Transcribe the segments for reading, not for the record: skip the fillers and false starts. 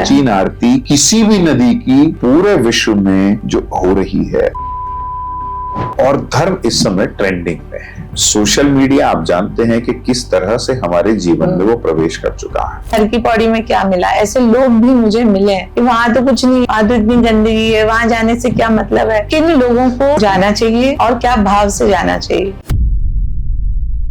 प्राचीन आरती किसी भी नदी की पूरे विश्व में जो हो रही है, और धर्म इस समय ट्रेंडिंग में है। सोशल मीडिया आप जानते हैं कि किस तरह से हमारे जीवन में वो प्रवेश कर चुका है। हर की पौड़ी में क्या मिला, ऐसे लोग भी मुझे मिले कि वहाँ तो कुछ नहीं, वहाँ तो इतनी गंदगी है, वहाँ जाने से क्या मतलब है। किन लोगों को जाना चाहिए और क्या भाव से जाना चाहिए।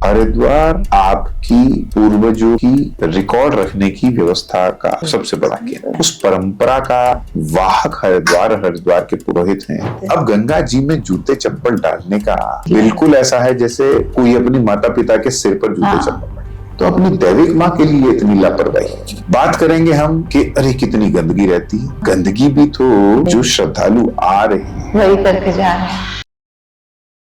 हरिद्वार आपकी पूर्वजों की रिकॉर्ड रखने की व्यवस्था का सबसे बड़ा केंद्र, उस परंपरा का वाहक हरिद्वार के पुरोहित हैं। अब गंगा जी में जूते चप्पल डालने का बिल्कुल ऐसा है जैसे कोई अपनी माता पिता के सिर पर जूते चप्पल डाले। तो अपनी दैविक माँ के लिए इतनी लापरवाही। बात करेंगे हम कि अरे कितनी गंदगी रहती है। गंदगी भी तो जो श्रद्धालु आ रहे हैं वही करके जा रहे हैं।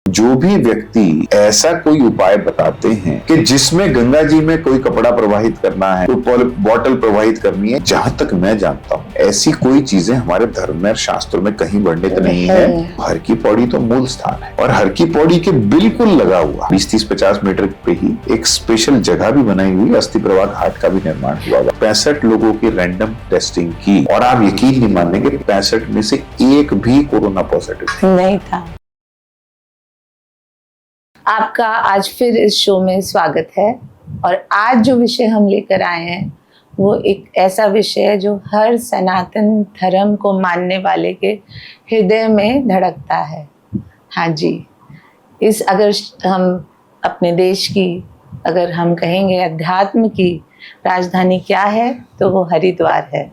जो भी व्यक्ति ऐसा कोई उपाय बताते हैं कि जिसमें गंगा जी में कोई कपड़ा प्रवाहित करना है, कोई बॉटल प्रवाहित करनी है, जहां तक मैं जानता हूँ ऐसी कोई चीजें हमारे धर्म में शास्त्रों में कहीं वर्णित नहीं है। हर की पौड़ी तो मूल स्थान है और हर की पौड़ी के बिल्कुल लगा हुआ 20-30-50 मीटर पे ही एक स्पेशल जगह भी बनाई हुई, अस्थि प्रवाह घाट का भी निर्माण हुआ। 65 लोगों की रैंडम टेस्टिंग की और आप यकीन नहीं मानेंगे 65 में से एक भी कोरोना पॉजिटिव नहीं था। आपका आज फिर इस शो में स्वागत है और आज जो विषय हम लेकर आए हैं वो एक ऐसा विषय है जो हर सनातन धर्म को मानने वाले के हृदय में धड़कता है। हाँ जी, अगर हम अपने देश की, अगर हम कहेंगे अध्यात्म की राजधानी क्या है तो वो हरिद्वार है।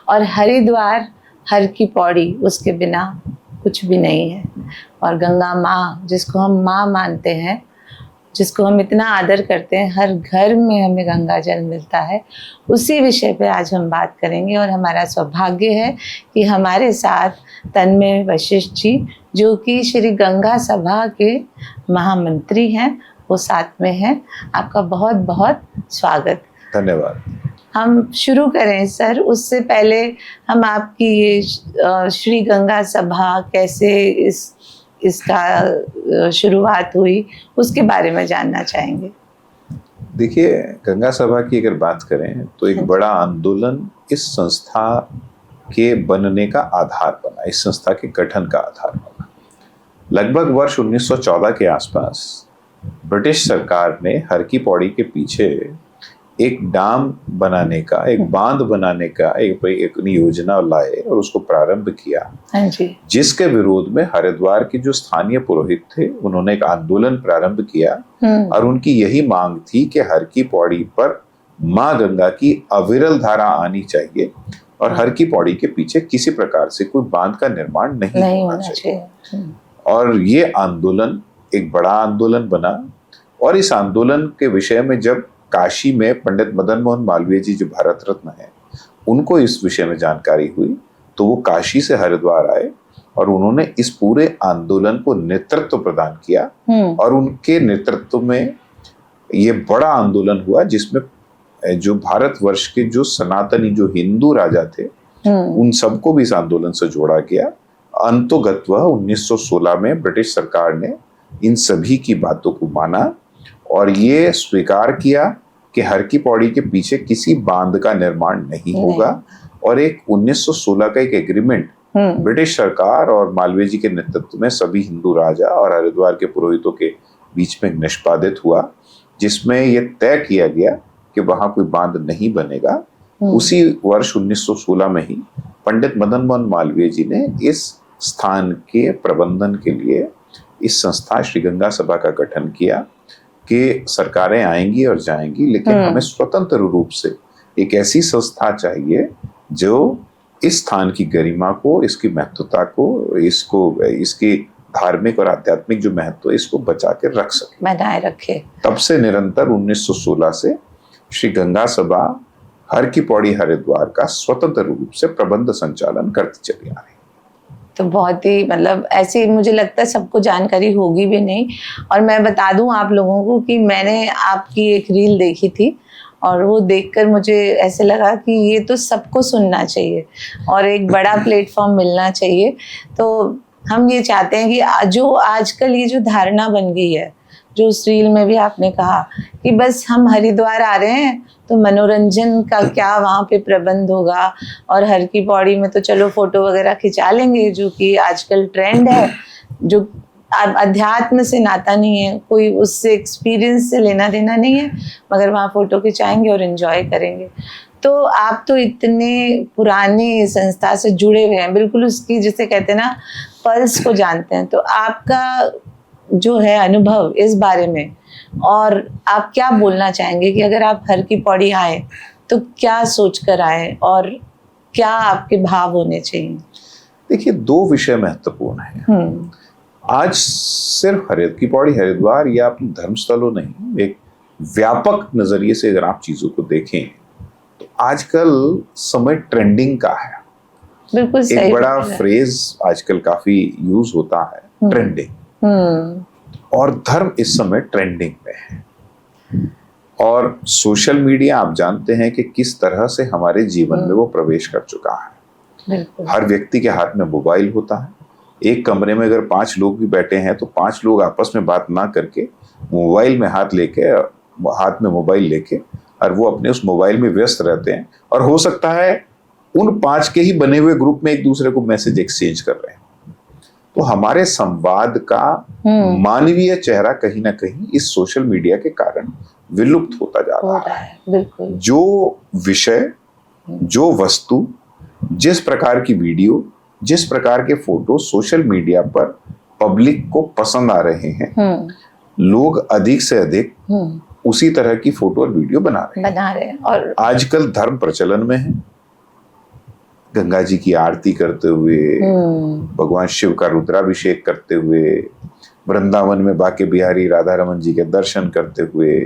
और हरिद्वार, हर की पौड़ी, उसके बिना कुछ भी नहीं है। और गंगा माँ, जिसको हम माँ मानते हैं, जिसको हम इतना आदर करते हैं, हर घर में हमें गंगा जल मिलता है, उसी विषय पे आज हम बात करेंगे। और हमारा सौभाग्य है कि हमारे साथ तन्मय वशिष्ठ जी, जो कि श्री गंगा सभा के महामंत्री हैं, वो साथ में हैं। आपका बहुत बहुत स्वागत। धन्यवाद। हम शुरू करें सर, उससे पहले हम आपकी ये श्री गंगा सभा कैसे इसका शुरुआत हुई उसके बारे में जानना चाहेंगे। देखिए, गंगा सभा की अगर बात करें तो एक बड़ा आंदोलन इस संस्था के बनने का आधार बना, इस संस्था के गठन का आधार बना। लगभग वर्ष 1914 के आसपास ब्रिटिश सरकार ने हर की पौड़ी के पीछे एक डाम बनाने का, एक बांध बनाने का एक योजना लाए और उसको प्रारंभ किया। हाँ जी। जिसके विरोध में हरिद्वार के जो स्थानीय पुरोहित थे उन्होंने एक आंदोलन प्रारंभ किया और उनकी यही मांग थी कि हर की पौड़ी पर माँ गंगा की अविरल धारा आनी चाहिए और हर की पौड़ी के पीछे किसी प्रकार से कोई बांध का निर्माण नहीं होना चाहिए। और ये आंदोलन एक बड़ा आंदोलन बना और इस आंदोलन के विषय में जब काशी में पंडित मदन मोहन मालवीय जी, जो भारत रत्न हैं, उनको इस विषय में जानकारी हुई तो वो काशी से हरिद्वार आए और उन्होंने इस पूरे आंदोलन को नेतृत्व प्रदान किया। और उनके नेतृत्व में ये बड़ा आंदोलन हुआ जिसमें जो भारतवर्ष के जो सनातनी, जो हिंदू राजा थे, उन सबको भी इस आंदोलन से जोड़ा गया। अंतोगत्वा 1916 में ब्रिटिश सरकार ने इन सभी की बातों को माना और ये स्वीकार किया कि हर की पौड़ी के पीछे किसी बांध का निर्माण नहीं होगा। और एक 1916 का एक एग्रीमेंट ब्रिटिश सरकार और मालवीय जी के नेतृत्व में सभी हिंदू राजा और हरिद्वार के पुरोहितों के बीच में निष्पादित हुआ, जिसमें यह तय किया गया कि वहां कोई बांध नहीं बनेगा। उसी वर्ष 1916 में ही पंडित मदन मोहन मालवीय जी ने इस स्थान के प्रबंधन के लिए इस संस्था श्री गंगा सभा का गठन किया कि सरकारें आएंगी और जाएंगी, लेकिन हमें स्वतंत्र रूप से एक ऐसी संस्था चाहिए जो इस स्थान की गरिमा को, इसकी महत्वता को, इसकी धार्मिक और आध्यात्मिक जो महत्व है, इसको बचा के रख सके, बनाए रखे। तब से निरंतर 1916 से श्री गंगा सभा हर की पौड़ी हरिद्वार का स्वतंत्र रूप से प्रबंध संचालन करती चली आ रही। तो बहुत ही, मतलब ऐसी मुझे लगता है सबको जानकारी होगी भी नहीं। और मैं बता दूं आप लोगों को कि मैंने आपकी एक रील देखी थी और वो देखकर मुझे ऐसे लगा कि ये तो सबको सुनना चाहिए और एक बड़ा प्लेटफॉर्म मिलना चाहिए। तो हम ये चाहते हैं कि जो आजकल ये जो धारणा बन गई है जो उस रील में भी आपने कहा कि बस हम हरिद्वार आ रहे हैं तो मनोरंजन का क्या वहाँ पे प्रबंध होगा, और हर की पौड़ी में तो चलो फोटो वगैरह खिंचा लेंगे, जो कि आजकल ट्रेंड है, जो अध्यात्म से नाता नहीं है, कोई उससे एक्सपीरियंस से लेना देना नहीं है, मगर वहाँ फोटो खिंचाएंगे और एंजॉय करेंगे। तो आप तो इतने पुराने संस्था से जुड़े हुए हैं, बिल्कुल उसकी जिसे कहते हैं ना पल्स को जानते हैं, तो आपका जो है अनुभव इस बारे में, और आप क्या बोलना चाहेंगे कि अगर आप हर की पौड़ी आए तो क्या सोच कर आए और क्या आपके भाव होने चाहिए? देखिए, दो विषय महत्वपूर्ण हैं। आज सिर्फ हर की पौड़ी, हरिद्वार या अपने धर्मस्थलों नहीं, एक व्यापक नजरिए से अगर आप चीजों को देखें तो आजकल समय ट्रेंडिंग का है। बिल्कुल सही। एक बड़ा फ्रेज आजकल काफी यूज होता है, ट्रेंडिंग, और धर्म इस समय ट्रेंडिंग में है। और सोशल मीडिया आप जानते हैं कि किस तरह से हमारे जीवन में वो प्रवेश कर चुका है। हर व्यक्ति के हाथ में मोबाइल होता है। एक कमरे में अगर 5 लोग भी बैठे हैं तो 5 लोग आपस में बात ना करके मोबाइल में हाथ में मोबाइल लेके और वो अपने उस मोबाइल में व्यस्त रहते हैं, और हो सकता है उन 5 के ही बने हुए ग्रुप में एक दूसरे को मैसेज एक्सचेंज कर रहे हैं। तो हमारे संवाद का मानवीय चेहरा कहीं ना कहीं इस सोशल मीडिया के कारण विलुप्त होता जा रहा है। बिल्कुल। जो विषय, जो वस्तु, जिस प्रकार की वीडियो, जिस प्रकार के फोटो सोशल मीडिया पर पब्लिक को पसंद आ रहे हैं, लोग अधिक से अधिक उसी तरह की फोटो और वीडियो बना रहे हैं। और आजकल धर्म प्रचलन में है। गंगा जी की आरती करते हुए, भगवान शिव का रुद्राभिषेक करते हुए, वृंदावन में बाके बिहारी राधा रमन जी के दर्शन करते हुए,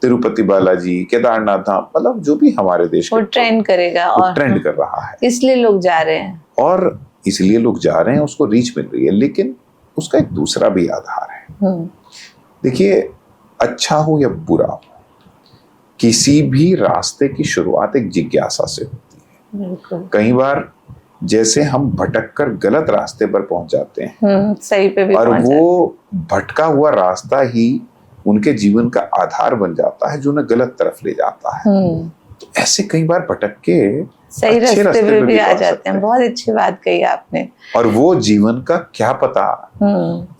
तिरुपति बालाजी, केदारनाथ धाम, मतलब जो भी हमारे देश वो ट्रेंड करेगा और ट्रेंड कर रहा है, इसलिए लोग जा रहे हैं। और इसलिए लोग जा रहे हैं, उसको रीच मिल रही है। लेकिन उसका एक दूसरा भी आधार है। देखिए, अच्छा हो या बुरा हो, किसी भी रास्ते की शुरुआत एक जिज्ञासा से होती है। कई बार जैसे हम भटककर गलत रास्ते पर पहुंच जाते हैं, सही पे भी, और वो भटका हुआ रास्ता ही उनके जीवन का आधार बन जाता है, जो उन्हें गलत तरफ ले जाता है। तो ऐसे कई बार भटक के सही रास्ते पे भी आ जाते हैं। बहुत अच्छी बात कही आपने। और वो जीवन का क्या पता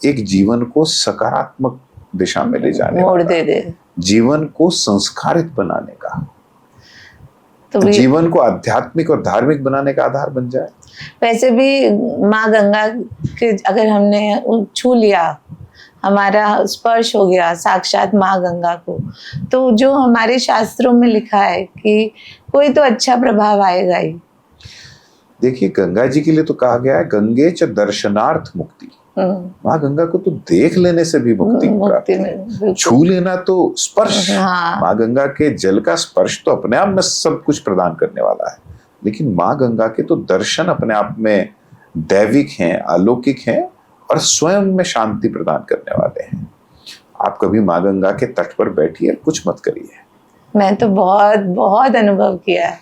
एक जीवन को सकारात्मक दिशा में ले जाने, मोड़ दे, जीवन को संस्कारित बनाने का, तो जीवन को आध्यात्मिक और धार्मिक बनाने का आधार बन जाए। वैसे भी माँ गंगा के अगर हमने छू लिया, हमारा स्पर्श हो गया साक्षात माँ गंगा को, तो जो हमारे शास्त्रों में लिखा है कि कोई तो अच्छा प्रभाव आएगा ही। देखिए, गंगा जी के लिए तो कहा गया है, गंगे च दर्शनार्थ मुक्ति। माँ गंगा को तो देख लेने से भी मुक्ति प्राप्त है। छू लेना तो स्पर्श, माँ गंगा के जल का स्पर्श तो अपने आप में सब कुछ प्रदान करने वाला है, लेकिन माँ गंगा के तो दर्शन अपने आप में दैविक हैं, अलौकिक हैं, और स्वयं में शांति प्रदान करने वाले हैं। आप कभी माँ गंगा के तट पर बैठिए, कुछ मत करिए। मैं तो बहुत बहुत अनुभव किया है।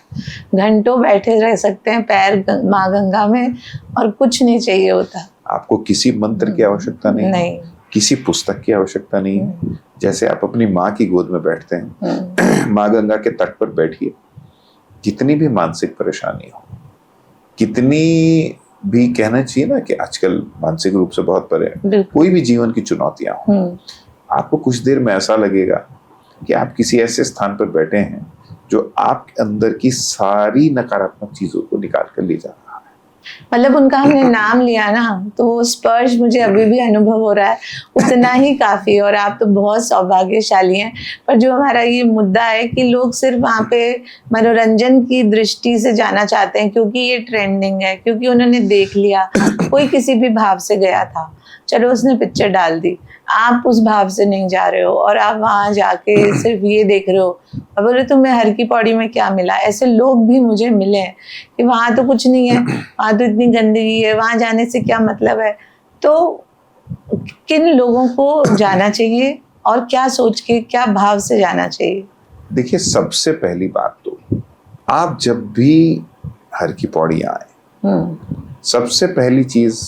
घंटों बैठे रह सकते हैं पैर माँ गंगा में, और कुछ नहीं चाहिए होता। आपको किसी मंत्र की आवश्यकता नहीं, किसी पुस्तक की आवश्यकता नहीं। जैसे आप अपनी माँ की गोद में बैठते हैं, माँ गंगा के तट पर बैठिए। कितनी भी मानसिक परेशानी हो, कितनी भी कहना चाहिए ना कि आजकल मानसिक रूप से बहुत परे, कोई भी जीवन की चुनौतियां हो, आपको कुछ देर में ऐसा लगेगा कि आप किसी ऐसे स्थान पर बैठे हैं जो आपके अंदर की सारी नकारात्मक चीजों को निकाल कर ले जा रहा है। मतलब उनका हमने नाम लिया ना, तो वो स्पर्श मुझे अभी भी अनुभव हो रहा है, उतना ही काफी। और आप तो बहुत सौभाग्यशाली हैं। पर जो हमारा ये मुद्दा है कि लोग सिर्फ वहाँ पे मनोरंजन की दृष्टि से जाना चाहते हैं, क्योंकि ये ट्रेंडिंग है, क्योंकि उन्होंने देख लिया, कोई किसी भी भाव से गया था, चलो उसने पिक्चर डाल दी, आप उस भाव से नहीं जा रहे हो, और आप वहाँ जाके सिर्फ ये देख रहे हो और बोले तुम्हें हर की पौड़ी में क्या मिला। ऐसे लोग भी मुझे मिले हैं कि वहाँ तो कुछ नहीं है, वहाँ तो इतनी गंदगी है, वहाँ जाने से क्या मतलब है। तो किन लोगों को जाना चाहिए और क्या सोच के, क्या भाव से जाना चाहिए? देखिए, सबसे पहली बात तो आप जब भी हर की पौड़ी आए, सबसे पहली चीज,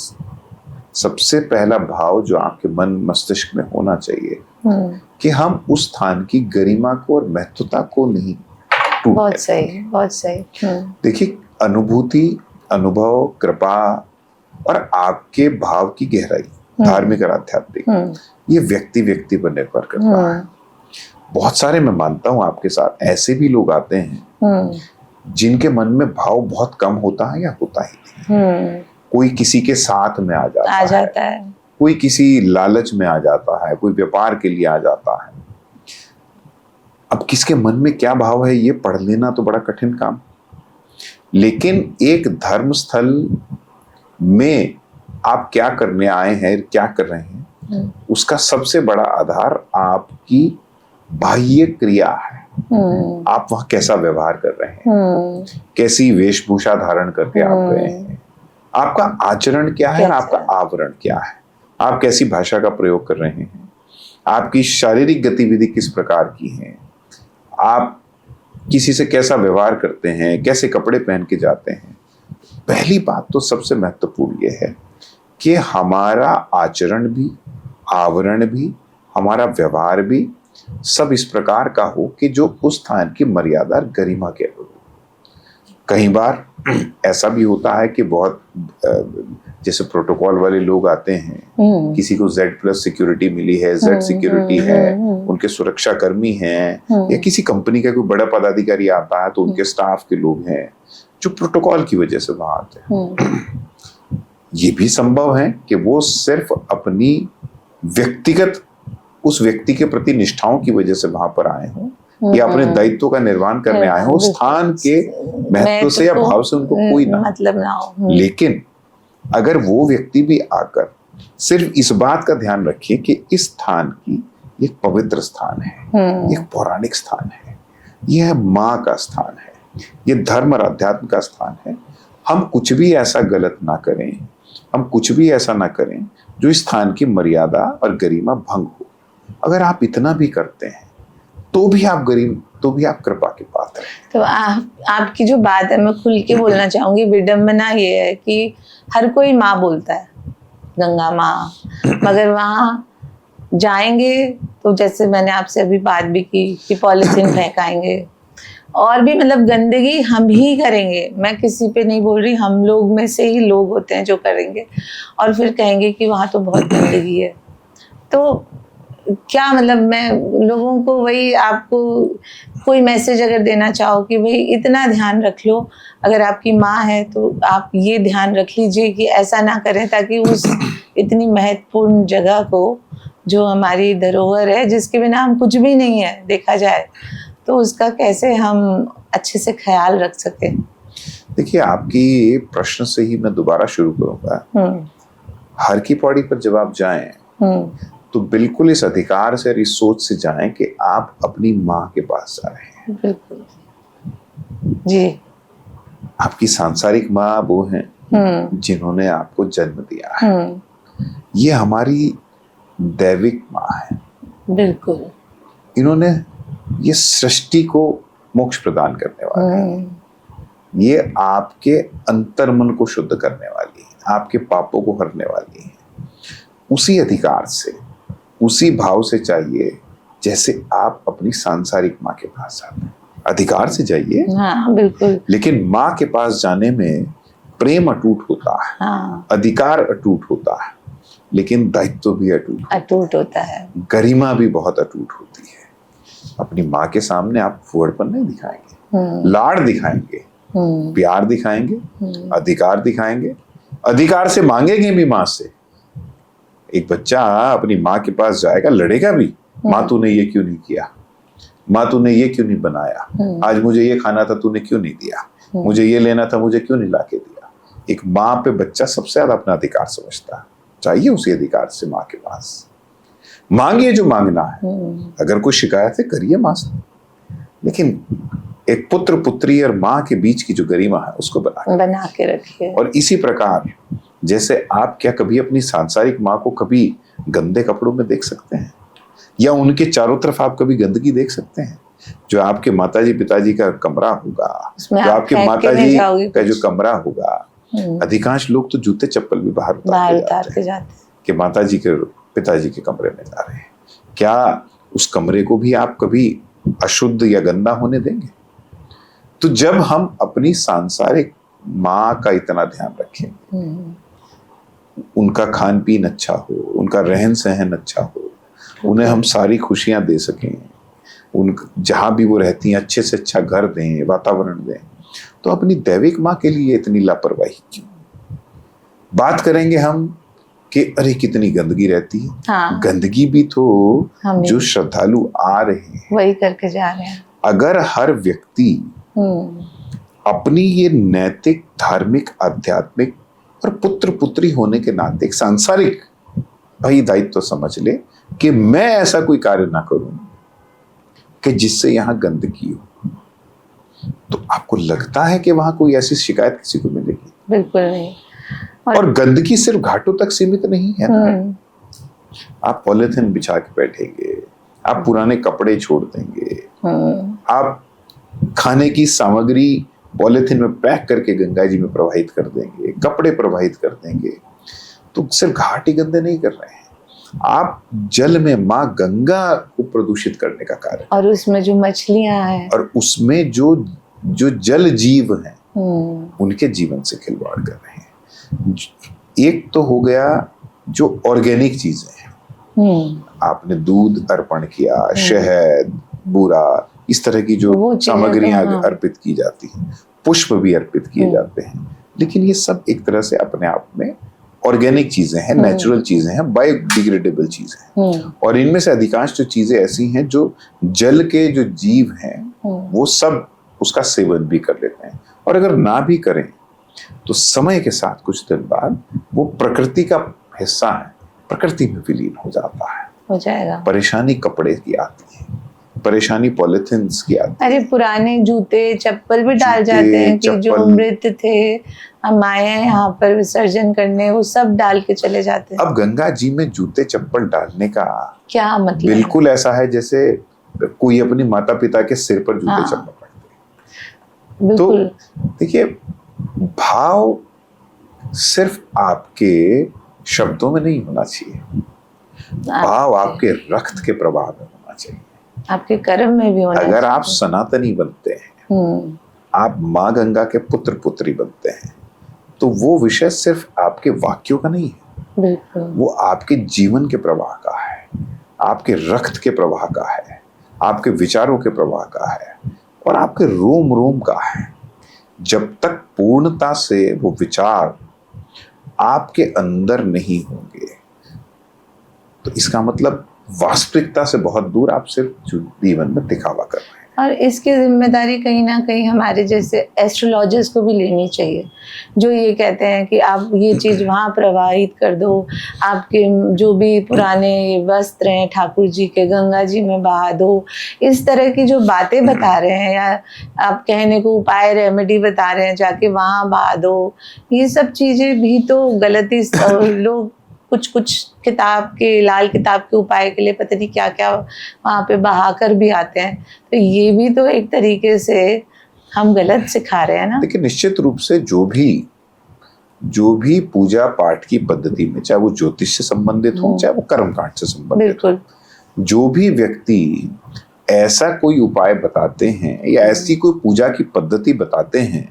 सबसे पहला भाव जो आपके मन मस्तिष्क में होना चाहिए कि हम उस स्थान की गरिमा को और महत्वता को नहीं टूटने बहुत सही, बहुत सही। देखिए, अनुभूति, अनुभव, कृपा और आपके भाव की गहराई, धार्मिक और आध्यात्मिक, ये व्यक्ति व्यक्ति पर निर्भर करता है। बहुत सारे, मैं मानता हूं आपके साथ, ऐसे भी लोग आते हैं जिनके मन में भाव बहुत कम होता है या होता ही नहीं। कोई किसी के साथ में आ जाता है, कोई किसी लालच में आ जाता है, कोई व्यापार के लिए आ जाता है। अब किसके मन में क्या भाव है ये पढ़ लेना तो बड़ा कठिन काम, लेकिन एक धर्म स्थल में आप क्या करने आए हैं, क्या कर रहे हैं, उसका सबसे बड़ा आधार आपकी बाह्य क्रिया है। आप वहां कैसा व्यवहार कर रहे हैं, कैसी वेशभूषा धारण करके आप गए हैं, आपका आचरण क्या है और आपका आवरण क्या है, आप कैसी भाषा का प्रयोग कर रहे हैं, आपकी शारीरिक गतिविधि किस प्रकार की है, आप किसी से कैसा व्यवहार करते हैं, कैसे कपड़े पहन के जाते हैं। पहली बात तो सबसे महत्वपूर्ण यह है कि हमारा आचरण भी, आवरण भी, हमारा व्यवहार भी सब इस प्रकार का हो कि जो उस स्थान की मर्यादा गरिमा के अनुरूप। कई बार ऐसा भी होता है कि बहुत जैसे प्रोटोकॉल वाले लोग आते हैं, किसी को Z+ सिक्योरिटी मिली है, Z सिक्योरिटी है, उनके सुरक्षा कर्मी हैं, या किसी कंपनी का कोई बड़ा पदाधिकारी आता है तो उनके स्टाफ के लोग हैं जो प्रोटोकॉल की वजह से वहां आते हैं। ये भी संभव है कि वो सिर्फ अपनी व्यक्तिगत उस व्यक्ति के प्रति निष्ठाओं की वजह से वहां पर आए हों, या अपने दायित्व का निर्वहन करने आए हों, स्थान के महत्व से या भाव से उनको कोई मतलब ना हो। लेकिन अगर वो व्यक्ति भी आकर सिर्फ इस बात का ध्यान रखे कि इस स्थान की एक पवित्र स्थान है, एक पौराणिक स्थान है, यह माँ का स्थान है, ये धर्म और अध्यात्म का स्थान है, हम कुछ भी ऐसा गलत ना करें, हम कुछ भी ऐसा ना करें जो इस स्थान की मर्यादा और गरिमा भंग हो। अगर आप इतना भी करते हैं तो भी आप गरीब, तो भी आप कृपा के पात्र हैं। तो आपकी जो बात है, मैं खुल के बोलना चाहूंगी, विडंबना ये है कि हर कोई माँ बोलता है, गंगा माँ, मगर वहाँ जाएंगे तो जैसे मैंने आपसे अभी बात भी की कि पॉलिथीन फेंकाएंगे और भी मतलब गंदगी हम ही करेंगे। मैं किसी पे नहीं बोल रही, हम लोग में से ही लोग होते हैं जो करेंगे, और फिर कहेंगे कि वहाँ तो बहुत गंदगी है। तो क्या मतलब, मैं लोगों को वही, आपको कोई मैसेज अगर देना चाहो कि भाई इतना ध्यान रख लो, अगर आपकी माँ है तो आप ये ध्यान रख लीजिए कि ऐसा ना करें, ताकि उस इतनी महत्वपूर्ण जगह को, जो हमारी धरोहर है, जिसके बिना हम कुछ भी नहीं है देखा जाए, तो उसका कैसे हम अच्छे से ख्याल रख सके। देखिए, आपकी प्रश्न से ही मैं दोबारा शुरू करूंगा। हर की पौड़ी पर जब आप जाएं तो बिल्कुल इस अधिकार से और इस सोच से जाएं कि आप अपनी माँ के पास जा रहे हैं। बिल्कुल जी। आपकी सांसारिक माँ वो हैं जिन्होंने आपको जन्म दिया है। ये हमारी दैविक माँ है। बिल्कुल। इन्होंने ये सृष्टि को मोक्ष प्रदान करने वाली है। ये आपके अंतर्मन को शुद्ध करने वाली है, आपके पापों को हरने वाली है। उसी अधिकार से, उसी भाव से चाहिए जैसे आप अपनी सांसारिक माँ के पास जाते हैं। अधिकार से जाइए, हाँ, बिल्कुल। लेकिन माँ के पास जाने में प्रेम अटूट होता है, हाँ। अधिकार अटूट होता है, लेकिन दायित्व भी अटूट होता है, गरिमा भी बहुत अटूट होती है। अपनी माँ के सामने आप फुहड़पन नहीं दिखाएंगे, लाड़ दिखाएंगे, प्यार दिखाएंगे, अधिकार दिखाएंगे, अधिकार से मांगेंगे भी माँ से। एक बच्चा अपनी माँ के पास जाएगा, लड़ेगा भी, माँ तूने ये क्यों नहीं किया, माँ तूने ये क्यों नहीं बनाया, आज मुझे ये खाना था तूने क्यों नहीं दिया, मुझे ये लेना था मुझे क्यों नहीं लाके दिया। एक माँ पे बच्चा सबसे ज्यादा अपना अधिकार समझता है। चाहिए उसी अधिकार से माँ के पास, मांगिए जो मांगना है। अगर कोई शिकायत है करिए माँ से, लेकिन एक पुत्र पुत्री और माँ के बीच की जो गरिमा है उसको बना के रखिए। और इसी प्रकार जैसे आप क्या कभी अपनी सांसारिक माँ को कभी गंदे कपड़ों में देख सकते हैं, या उनके चारों तरफ आप कभी गंदगी देख सकते हैं? जो आपके माताजी पिताजी का कमरा होगा, जो आपके माताजी का जो कमरा होगा, अधिकांश लोग तो जूते चप्पल भी बाहर उतार के जाते हैं कि माताजी के पिताजी के कमरे में जा रहे हैं। क्या उस कमरे को भी आप कभी अशुद्ध या गंदा होने देंगे? तो जब हम अपनी सांसारिक माँ का इतना ध्यान रखेंगे, उनका खान पीन अच्छा हो, उनका रहन सहन अच्छा हो, उन्हें हम सारी खुशियां दे सकें, उन जहां भी वो रहती हैं अच्छे से अच्छा घर दें, वातावरण दें, तो अपनी दैविक माँ के लिए इतनी लापरवाही क्यों? बात करेंगे हम कि अरे कितनी गंदगी रहती है। हाँ। गंदगी भी तो जो श्रद्धालु आ रहे हैं वही करके जा रहे हैं। अगर हर व्यक्ति अपनी ये नैतिक, धार्मिक, आध्यात्मिक और पुत्र पुत्री होने के नाते एक सांसारिक भाई दायित्व तो समझ ले कि मैं ऐसा कोई कार्य ना करूं कि जिससे यहां गंदगी हो, तो आपको लगता है कि वहां कोई ऐसी शिकायत किसी को मिलेगी? बिल्कुल नहीं। और गंदगी सिर्फ घाटों तक सीमित नहीं है ना। आप पॉलिथीन बिछा के बैठेंगे, आप पुराने कपड़े छोड़ देंगे, आप खाने की सामग्री पॉलिथीन में पैक करके गंगा जी में प्रवाहित कर देंगे, कपड़े प्रवाहित कर देंगे, तो सिर्फ घाट ही गंदे नहीं कर रहे हैं, आप जल में माँ गंगा को प्रदूषित करने का कार्य, और उसमें जो मछलियां हैं और उसमें जो जल जीव हैं उनके जीवन से खिलवाड़ कर रहे हैं। एक तो हो गया जो ऑर्गेनिक चीजें हैं, आपने दूध अर्पण किया, शहद, बूरा, इस तरह की जो सामग्रियां अर्पित की जाती हैं, पुष्प भी अर्पित किए जाते हैं, लेकिन ये सब एक तरह से अपने आप में ऑर्गेनिक चीजें हैं, नेचुरल चीजें हैं, बायोडिग्रेडेबल चीजें हैं, और इनमें से अधिकांश जो चीजें ऐसी हैं जो जल के जो जीव हैं वो सब उसका सेवन भी कर लेते हैं, और अगर ना भी करें तो समय के साथ कुछ दिन बाद वो प्रकृति का हिस्सा है, प्रकृति में विलीन हो जाता है, हो जाएगा। परेशानी कपड़े की आती है, परेशानी पॉलिथीन्स की आती है। अरे पुराने जूते चप्पल भी डाल जाते हैं कि जो मृत थे, हम आए हैं यहाँ पर विसर्जन करने, वो सब डाल के चले जाते हैं। अब गंगा जी में जूते चप्पल डालने का क्या मतलब? बिल्कुल ऐसा है जैसे कोई अपनी माता पिता के सिर पर जूते चप्पल रखते हैं। तो देखिए, भाव सिर्फ आपके शब्दों में नहीं होना चाहिए, भाव आपके रक्त के प्रवाह में होना चाहिए, आपके कर्म में भी होना चाहिए। अगर आप सनातनी बनते हैं, आप माँ गंगा के पुत्र पुत्री बनते हैं, तो वो विषय सिर्फ आपके वाक्यों का नहीं है, बिल्कुल, वो आपके जीवन के प्रवाह का है, आपके रक्त के प्रवाह का है, आपके विचारों के प्रवाह का है, और आपके रोम रोम का है। जब तक पूर्णता से वो विचार आपके अंदर नहीं होंगे, तो इसका मतलब वास्तविकता से बहुत दूर आप सिर्फ जीवन में दिखावा कर रहे हैं। और इसकी जिम्मेदारी कहीं ना कहीं हमारे जैसे एस्ट्रोलॉजर्स को भी लेनी चाहिए, जो ये कहते हैं कि आप ये चीज़ वहाँ प्रवाहित कर दो, आपके जो भी पुराने वस्त्र हैं ठाकुर जी के गंगा जी में बहा दो, इस तरह की जो बातें बता रहे हैं, या आप कहने को उपाय रेमेडी बता रहे हैं जाके वहाँ बहा दो, ये सब चीज़ें भी तो गलती लोग कुछ किताब के, लाल किताब के उपाय के लिए पता नहीं क्या क्या वहाँ पे बहा कर भी आते हैं, तो ये भी तो एक तरीके से हम गलत सिखा रहे हैं ना। लेकिन निश्चित रूप से जो भी पूजा पाठ की पद्धति में, चाहे वो ज्योतिष से संबंधित हो, चाहे वो कर्मकांड से संबंधित हो, जो भी व्यक्ति ऐसा कोई उपाय बताते हैं या ऐसी कोई पूजा की पद्धति बताते हैं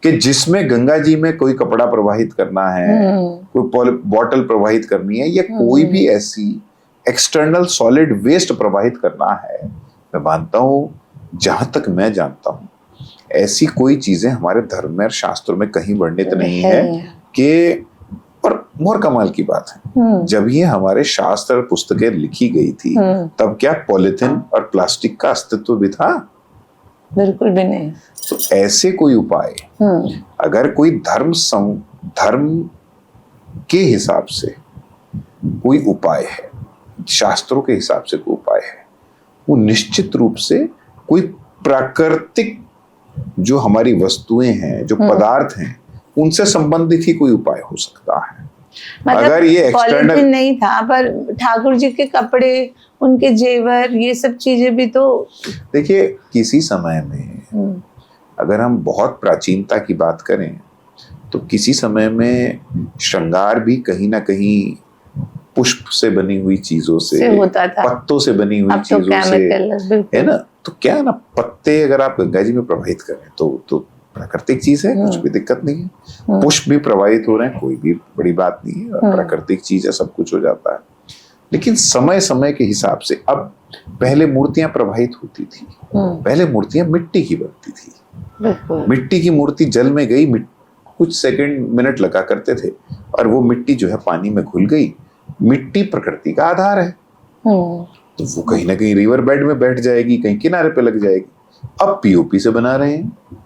कि जिसमें गंगा जी में कोई कपड़ा प्रवाहित करना है, कोई बॉटल प्रवाहित करनी है, या कोई भी ऐसी एक्सटर्नल सॉलिड वेस्ट प्रवाहित करना है, मैं मानता हूं, जहां तक मैं जानता हूं, ऐसी कोई चीजें हमारे धर्म में और शास्त्रों में कहीं वर्णित नहीं है कि, और मोर कमाल की बात है, जब ये हमारे शास्त्र और पुस्तकें लिखी गई थी तब क्या पॉलिथीन और प्लास्टिक का अस्तित्व भी था? बिल्कुल भी नहीं। तो ऐसे कोई उपाय, अगर कोई धर्म के हिसाब से कोई उपाय है, शास्त्रों के हिसाब से कोई उपाय है, वो निश्चित रूप से कोई प्राकृतिक जो हमारी वस्तुएं हैं, जो पदार्थ हैं, उनसे संबंधित ही कोई उपाय हो सकता है। मतलब अगर ये एक्सटर्नल नहीं था, पर ठाकुर जी के कपड़े, उनके जेवर, ये सब चीजें भी तो, देखिए, किसी समय में अगर हम बहुत प्राचीनता की बात करें तो किसी समय में श्रृंगार भी कहीं ना कहीं पुष्प से बनी हुई चीजों से होता था, पत्तों से बनी हुई चीजों से, है ना। तो क्या ना, पत्ते अगर आप गंगा जी में प्रवाहित करें तो प्राकृतिक चीज है, कुछ भी दिक्कत नहीं है। पुष्प भी प्रवाहित हो रहे हैं, कोई भी बड़ी बात नहीं है, प्राकृतिक चीज है, सब कुछ हो जाता है। लेकिन समय समय के हिसाब से अब पहले मूर्तियां प्रवाहित होती थी, पहले मूर्तियां मिट्टी की बनती थी। मिट्टी की मूर्ति जल में गई, कुछ सेकंड मिनट लगा करते थे और वो मिट्टी जो है पानी में घुल गई। मिट्टी प्रकृति का आधार है, तो वो कहीं ना कहीं रिवर बेड में बैठ जाएगी, कहीं किनारे पे लग जाएगी। अब पीओपी से बना रहे हैं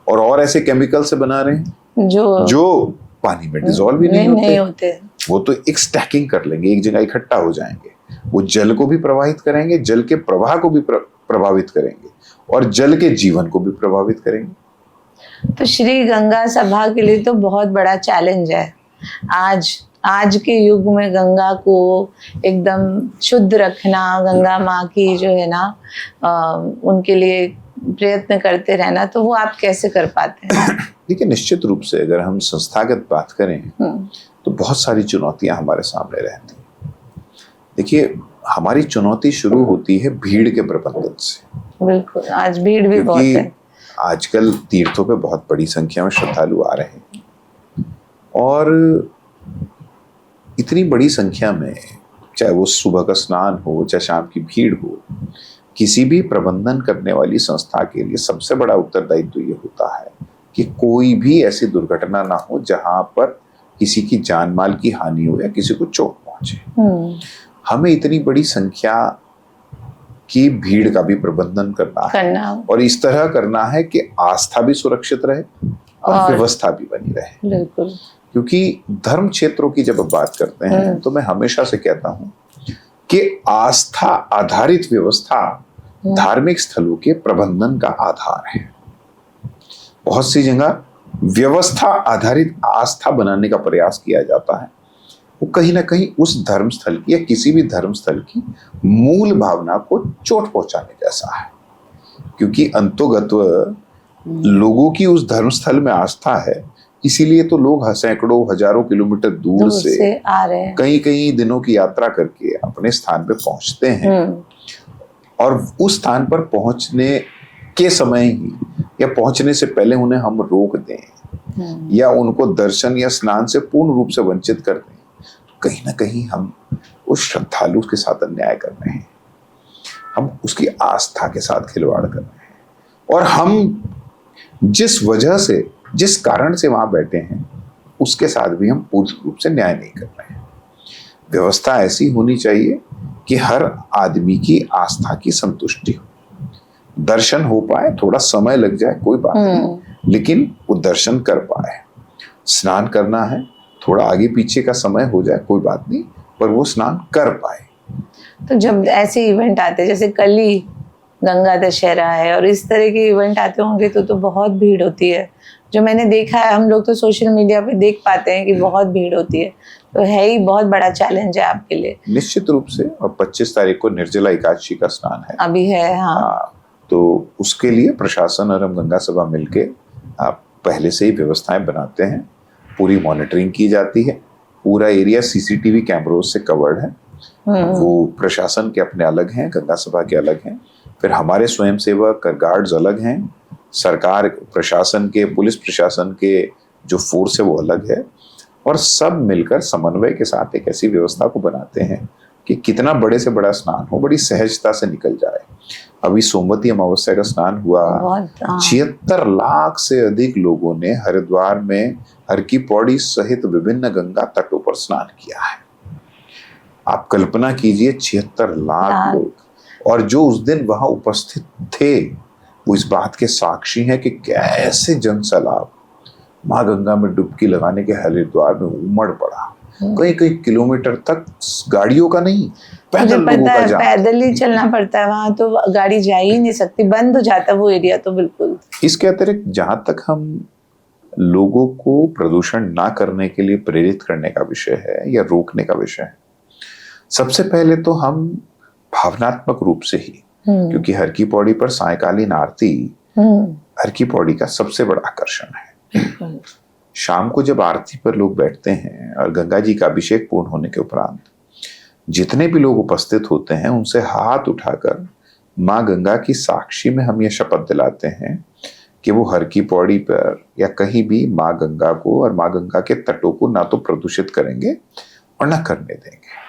और ऐसे केमिकल से बना रहे हैं जो पानी में डिसॉल्व भी नहीं होते। वो तो एक स्टैकिंग कर लेंगे, एक जगह इकट्ठा हो जाएंगे, वो जल को भी प्रवाहित करेंगे, जल के प्रवाह को भी प्रभावित करेंगे और जल के जीवन को भी प्रभावित करेंगे। तो श्री गंगा सभा के लिए तो बहुत बड़ा चैलेंज है। आज के युग में गंगा को एकदम शुद्ध रखना, गंगा माँ की जो है ना उनके लिए प्रयत्न करते रहना, तो वो आप कैसे कर पाते हैं? देखिए, निश्चित रूप से अगर हम संस्थागत बात करें तो बहुत सारी चुनौतियां हमारे सामने रहती हैं। देखिए, हमारी चुनौती शुरू होती है भीड़ के प्रबंधन से। बिल्कुल, आज भीड़ भी बहुत है। आजकल तीर्थों पे बहुत बड़ी संख्या में श्रद्धालु आ रहे हैं और इतनी बड़ी संख्या में, चाहे वो सुबह का स्नान हो, चाहे शाम की भीड़ हो, किसी भी प्रबंधन करने वाली संस्था के लिए सबसे बड़ा उत्तरदायित्व ये होता है कि कोई भी ऐसी दुर्घटना ना हो जहां पर किसी की जान माल की हानि हो या किसी को चोट पहुंचे। हमें इतनी बड़ी संख्या की भीड़ का भी प्रबंधन करना है और इस तरह करना है कि आस्था भी सुरक्षित रहे और व्यवस्था भी बनी रहे। बिल्कुल, क्योंकि धर्म क्षेत्रों की जब बात करते हैं तो मैं हमेशा से कहता हूं कि आस्था आधारित व्यवस्था धार्मिक स्थलों के प्रबंधन का आधार है। बहुत सी जगह व्यवस्था आधारित आस्था बनाने का प्रयास किया जाता है, वो कहीं ना कहीं उस धर्म स्थल की या किसी भी धर्म स्थल की मूल भावना को चोट पहुंचाने जैसा है। क्योंकि अंतोगत्व लोगों की उस धर्म स्थल में आस्था है, इसीलिए तो लोग सैकड़ों हजारों किलोमीटर दूर से आ रहे हैं, कई दिनों की यात्रा करके अपने स्थान पे पहुंचते हैं और उस स्थान पर पहुंचने के समय ही या पहुंचने से पहले उन्हें हम रोक दें या उनको दर्शन या स्नान से पूर्ण रूप से वंचित कर दें, तो कहीं ना कहीं हम उस श्रद्धालु के साथ अन्याय कर रहे हैं, हम उसकी आस्था के साथ खिलवाड़ कर रहे हैं और हम जिस वजह से, जिस कारण से वहां बैठे हैं, उसके साथ भी हम पूर्ण रूप से न्याय नहीं कर रहे हैं। व्यवस्था ऐसी होनी चाहिए कि हर आदमी की आस्था की संतुष्टि हो, दर्शन हो पाए, थोड़ा समय लग जाए कोई बात नहीं, लेकिन वो दर्शन कर पाए। स्नान करना है, थोड़ा आगे पीछे का समय हो जाए कोई बात नहीं, पर वो स्नान कर पाए। तो जब ऐसे इवेंट आते हैं, जैसे कल ही गंगा दशहरा है और इस तरह के इवेंट आते होंगे तो बहुत भीड़ होती है। जो मैंने देखा है, हम लोग तो सोशल मीडिया पे देख पाते हैं कि बहुत भीड़ होती है, तो है ही बहुत बड़ा चैलेंज है आपके लिए। निश्चित रूप से। और 25 तारीख को निर्जला एकादशी का स्नान है, अभी है। हाँ, तो उसके लिए प्रशासन और हम गंगा सभा मिलके पहले से ही व्यवस्थाएं बनाते हैं, पूरी मॉनिटरिंग की जाती है, पूरा एरिया सीसीटीवी कैमरों से कवर्ड है। वो प्रशासन के अपने अलग हैं, गंगा सभा के अलग हैं, फिर हमारे स्वयंसेवक गार्ड्स अलग हैं, सरकार प्रशासन के, पुलिस प्रशासन के जो फोर्स है वो अलग है, और सब मिलकर समन्वय के साथ एक ऐसी व्यवस्था को बनाते हैं कि कितना बड़े से बड़ा स्नान हो, बड़ी सहजता से निकल जाए। अभी सोमवती अमावस्या का स्नान हुआ, 76 लाख से अधिक लोगों ने हरिद्वार में हर की पौड़ी सहित विभिन्न गंगा तटों पर स्नान किया है। आप कल्पना कीजिए, 76 लाख लोग, और जो उस दिन वहां उपस्थित थे वो इस बात के साक्षी हैं कि कैसे जन सैलाब माँ गंगा में डुबकी लगाने के हरिद्वार में उमड़ पड़ा। कई किलोमीटर तक गाड़ियों का नहीं, पैदल लोगों का जाम, पैदल ही चलना पड़ता है, वहां तो गाड़ी जा ही नहीं सकती, बंद हो जाता है वो एरिया तो बिल्कुल। इसके अतिरिक्त जहां तक हम लोगों को प्रदूषण ना करने के लिए प्रेरित करने का विषय है या रोकने का विषय है, सबसे पहले तो हम भावनात्मक रूप से ही, क्योंकि हर की पौड़ी पर सायकालीन आरती हर की पौड़ी का सबसे बड़ा आकर्षण है। शाम को जब आरती पर लोग बैठते हैं और गंगा जी का अभिषेक पूर्ण होने के उपरांत जितने भी लोग उपस्थित होते हैं उनसे हाथ उठाकर माँ गंगा की साक्षी में हम ये शपथ दिलाते हैं कि वो हर की पौड़ी पर या कहीं भी माँ गंगा को और माँ गंगा के तटों को ना तो प्रदूषित करेंगे और ना करने देंगे।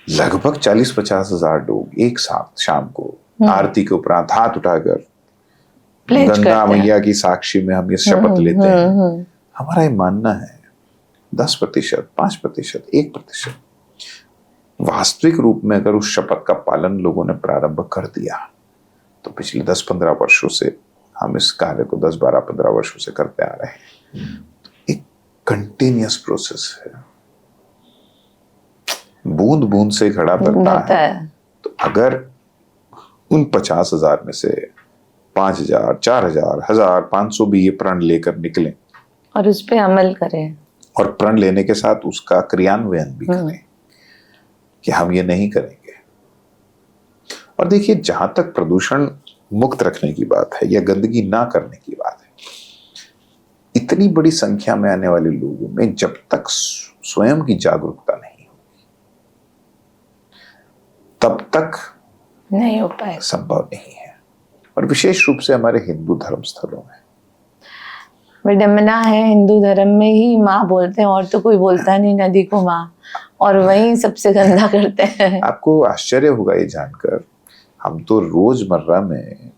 लगभग 40-50 हजार लोग एक साथ शाम को आरती के उपरांत हाथ उठाकर गंगा मैया की साक्षी में हम ये शपथ लेते हैं। हमारा ये मानना है 10%, 5%, 1% वास्तविक रूप में अगर उस शपथ का पालन लोगों ने प्रारंभ कर दिया तो पिछले 10-15 वर्षों से हम इस कार्य को 10-12-15 वर्षों से करते आ रहे हैं। एक कंटिन्यूअस प्रोसेस है, बूंद बूंद से घड़ा भरता है। तो अगर उन 50,000 में से 5,000, 4,000, 1,500 भी ये प्रण लेकर निकलें और उस पे अमल करें और प्रण लेने के साथ उसका क्रियान्वयन भी करें कि हम ये नहीं करेंगे। और देखिए, जहां तक प्रदूषण मुक्त रखने की बात है या गंदगी ना करने की बात है, इतनी बड़ी संख्या में आने वाले लोगों में जब तक स्वयं की जागरूकता नहीं होगी तब तक नहीं हो पाए, संभव नहीं है। और विशेष रूप से हमारे हिंदू धर्म स्थलों में विडंबना है, हिंदू धर्म में ही माँ बोलते हैं और तो कोई बोलता नहीं नदी को माँ, और वहीं सबसे गंदा करते हैं। आपको आश्चर्य होगा ये जानकर, हम तो रोजमर्रा में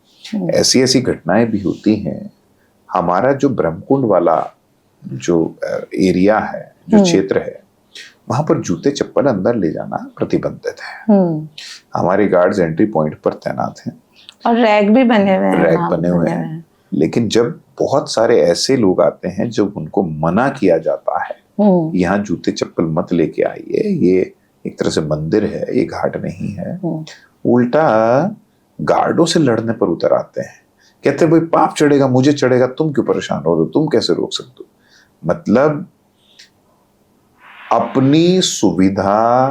ऐसी ऐसी घटनाएं भी होती हैं। हमारा जो ब्रह्मकुंड वाला जो एरिया है, जो क्षेत्र है, वहां पर जूते चप्पल अंदर ले जाना प्रतिबंधित है। हमारे गार्ड्स एंट्री पॉइंट पर तैनात हैं और रैक भी बने हुए हैं, रैक बने हुए हैं। लेकिन जब बहुत सारे ऐसे लोग आते हैं जब उनको मना किया जाता है, यहाँ जूते चप्पल मत लेके आइए, ये एक तरह से मंदिर है, ये घाट नहीं है, उल्टा गार्डों से लड़ने पर उतर आते हैं। कहते हैं भाई पाप चढ़ेगा, मुझे चढ़ेगा, तुम क्यों परेशान हो रहे हो, तुम कैसे रोक सकते हो। मतलब अपनी सुविधा